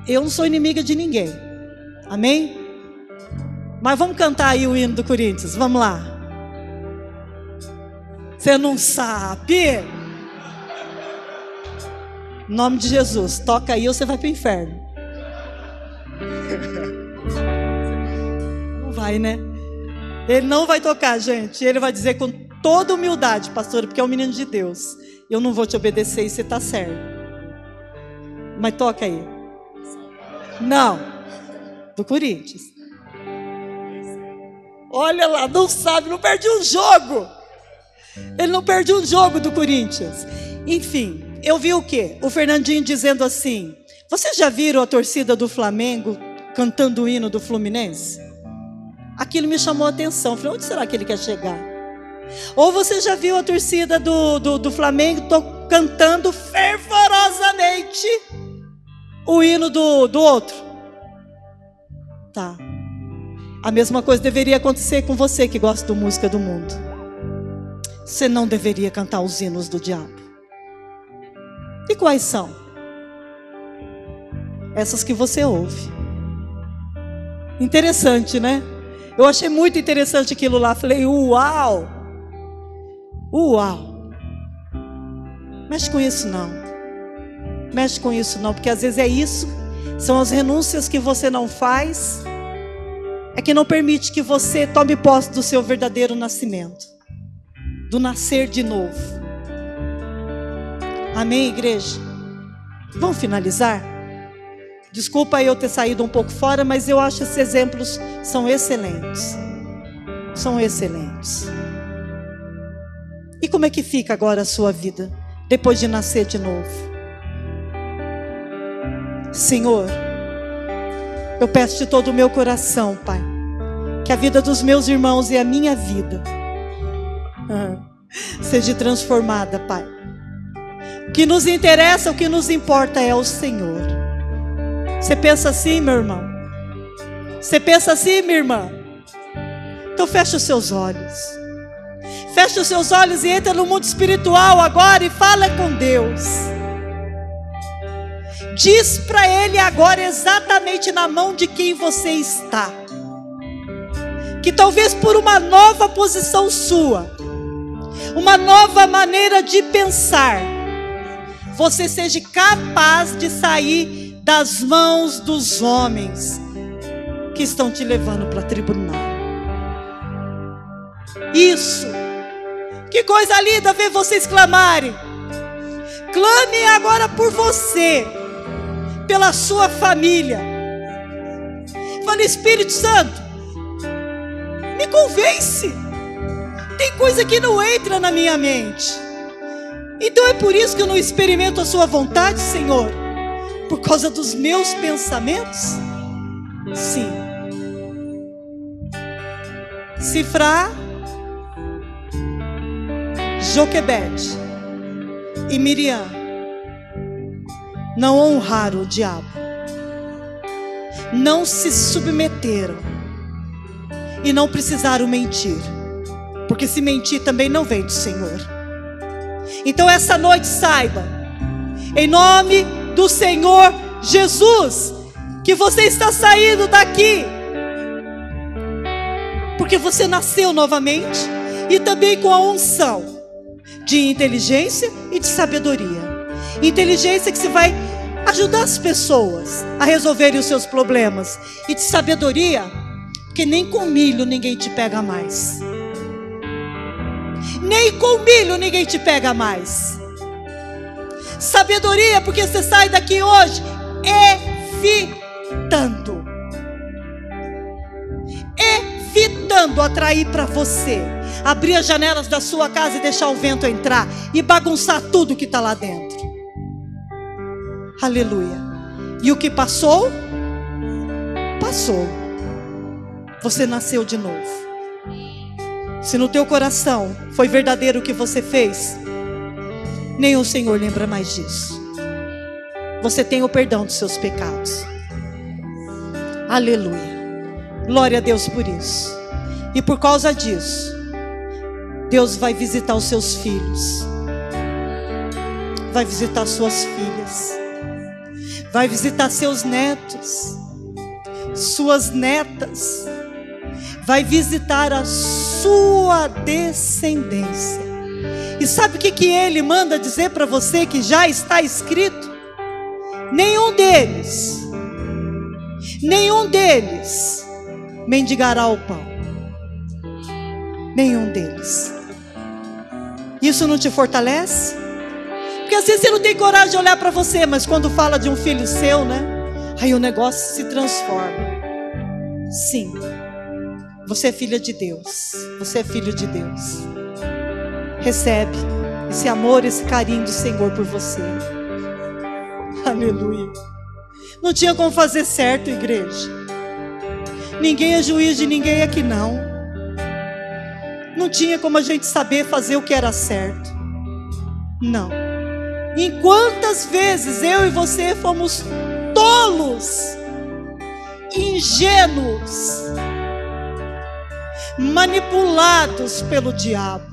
Eu não sou inimiga de ninguém. Amém? Mas vamos cantar aí o hino do Corinthians. Vamos lá. Você não sabe? Em nome de Jesus, toca aí ou você vai para o inferno. Não vai, né? Ele não vai tocar, gente. Ele vai dizer com toda humildade, pastora, porque é um menino de Deus. Eu não vou te obedecer e você está certo. Mas toca aí. Não, do Corinthians. Olha lá, não sabe, não perde um jogo. Ele não perde um jogo do Corinthians. Enfim. Eu vi o quê? O Fernandinho dizendo assim: vocês já viram a torcida do Flamengo cantando o hino do Fluminense? aquilo me chamou a atenção. Falei, onde será que ele quer chegar? Ou você já viu a torcida do Flamengo cantando fervorosamente o hino do outro? Tá. A mesma coisa deveria acontecer com você que gosta da música do mundo. Você não deveria cantar os hinos do diabo. E quais são? Essas que você ouve. Interessante, né? Eu achei muito interessante aquilo lá. Falei, uau! Uau! Mexe com isso não. Mexe com isso não, porque às vezes é isso. São as renúncias que você não faz. É que não permite que você tome posse do seu verdadeiro nascimento. Do nascer de novo. Amém, igreja? Vamos finalizar? Desculpa eu ter saído um pouco fora, mas eu acho que esses exemplos são excelentes. São excelentes. E como é que fica agora a sua vida, depois de nascer de novo? Senhor, eu peço de todo o meu coração, Pai, que a vida dos meus irmãos e a minha vida seja transformada, Pai. O que nos interessa, o que nos importa é o Senhor. Você pensa assim, meu irmão? Você pensa assim, minha irmã? Então fecha os seus olhos. Fecha os seus olhos e entra no mundo espiritual agora e fala com Deus. Diz para Ele agora exatamente na mão de quem você está. Que talvez por uma nova posição sua, uma nova maneira de pensar, você seja capaz de sair das mãos dos homens que estão te levando para tribunal. Isso. Que coisa linda ver vocês clamarem. Clame agora por você, pela sua família. Fale, Espírito Santo, me convence. Tem coisa que não entra na minha mente. Então é por isso que eu não experimento a sua vontade, Senhor. Por causa dos meus pensamentos? Sim. Sifrá, Joquebede e Miriam não honraram o diabo, não se submeteram e não precisaram mentir, porque se mentir também não vem do Senhor. Então essa noite saiba, em nome do Senhor Jesus, que você está saindo daqui porque você nasceu novamente e também com a unção de inteligência e de sabedoria. Inteligência que você vai ajudar as pessoas a resolverem os seus problemas, e de sabedoria, porque nem com milho ninguém te pega mais. Nem com milho ninguém te pega mais. Sabedoria, porque você sai daqui hoje evitando atrair para você, abrir as janelas da sua casa e deixar o vento entrar e bagunçar tudo que está lá dentro. Aleluia. E o que passou, passou. Você nasceu de novo. Se no teu coração foi verdadeiro o que você fez, nem o Senhor lembra mais disso. Você tem o perdão dos seus pecados. Aleluia. Glória a Deus por isso. E por causa disso, Deus vai visitar os seus filhos, vai visitar suas filhas, vai visitar seus netos, suas netas, vai visitar a sua descendência. E sabe o que Ele manda dizer para você que já está escrito? Nenhum deles mendigará o pão. Nenhum deles. Isso não te fortalece? Porque às vezes você não tem coragem de olhar para você, mas quando fala de um filho seu, né? Aí o negócio se transforma. Sim, você é filha de Deus. Você é filho de Deus. Recebe esse amor, esse carinho do Senhor por você. Aleluia. Não tinha como fazer certo, igreja. Ninguém é juiz de ninguém aqui não. Não tinha como a gente saber fazer o que era certo. Não. E quantas vezes eu e você fomos tolos, ingênuos, manipulados pelo diabo.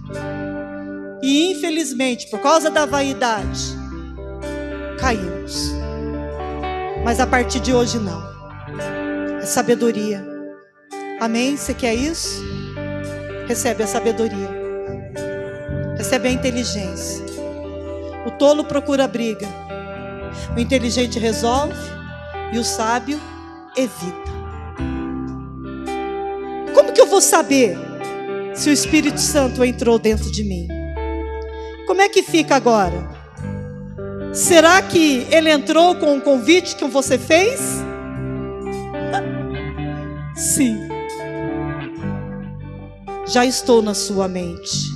E infelizmente, por causa da vaidade, caímos. Mas a partir de hoje não. É sabedoria. Amém? Você quer isso? Recebe a sabedoria. Recebe a inteligência. O tolo procura briga. O inteligente resolve. E o sábio evita. Como que eu vou saber se o Espírito Santo entrou dentro de mim? Como é que fica agora? Será que ele entrou com o convite que você fez? Sim. Já estou na sua mente,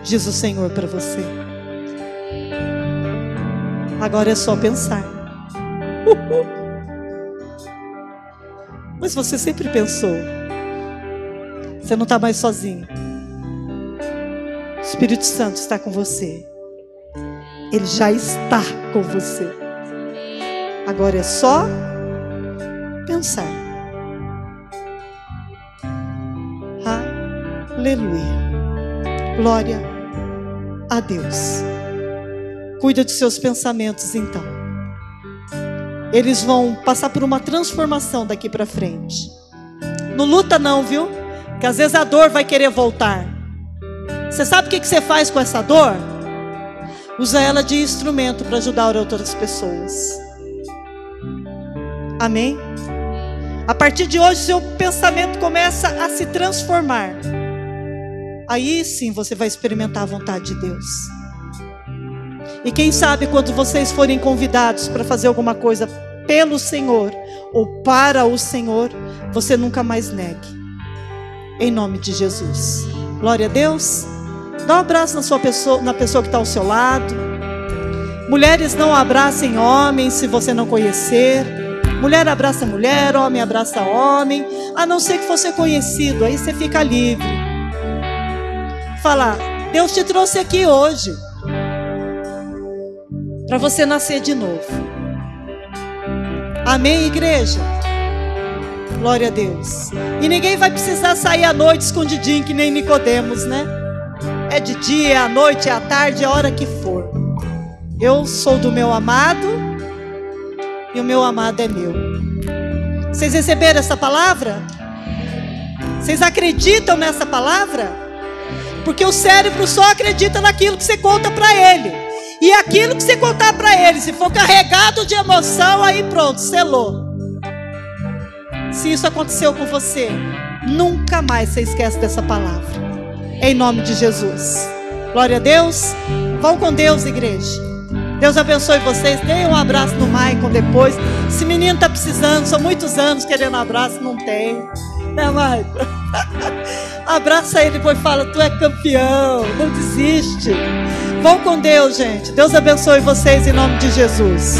diz o Senhor para você. Agora é só pensar. Mas você sempre pensou. Você não está mais sozinho. O Espírito Santo está com você. Ele já está com você. Agora é só pensar. Aleluia. Glória a Deus. Cuida dos seus pensamentos então. Eles vão passar por uma transformação daqui para frente. Não luta não, viu? Porque às vezes a dor vai querer voltar. Você sabe o que você faz com essa dor? Usa ela de instrumento para ajudar outras pessoas. Amém? A partir de hoje, seu pensamento começa a se transformar. Aí sim você vai experimentar a vontade de Deus. E quem sabe quando vocês forem convidados para fazer alguma coisa pelo Senhor ou para o Senhor, você nunca mais negue. Em nome de Jesus. Glória a Deus. Dá um abraço na pessoa que está ao seu lado. Mulheres, não abracem homens se você não conhecer. Mulher abraça mulher, homem abraça homem. A não ser que fosse conhecido, aí você fica livre. Fala, Deus te trouxe aqui hoje para você nascer de novo. Amém, igreja? Glória a Deus. E ninguém vai precisar sair à noite escondidinho que nem Nicodemos, né? É de dia, é à noite, é à tarde, é a hora que for. Eu sou do meu amado e o meu amado é meu. Vocês receberam essa palavra? Vocês acreditam nessa palavra? Porque o cérebro só acredita naquilo que você conta para ele. E aquilo que você contar para ele, se for carregado de emoção, aí pronto, selou. Se isso aconteceu com você, nunca mais você esquece dessa palavra. Em nome de Jesus. Glória a Deus. Vão com Deus, igreja. Deus abençoe vocês. Deem um abraço no Maicon depois. Esse menino está precisando. São muitos anos querendo um abraço. Não tem. Né, Maicon? Abraça ele e depois fala: tu é campeão. Não desiste. Vão com Deus, gente. Deus abençoe vocês em nome de Jesus.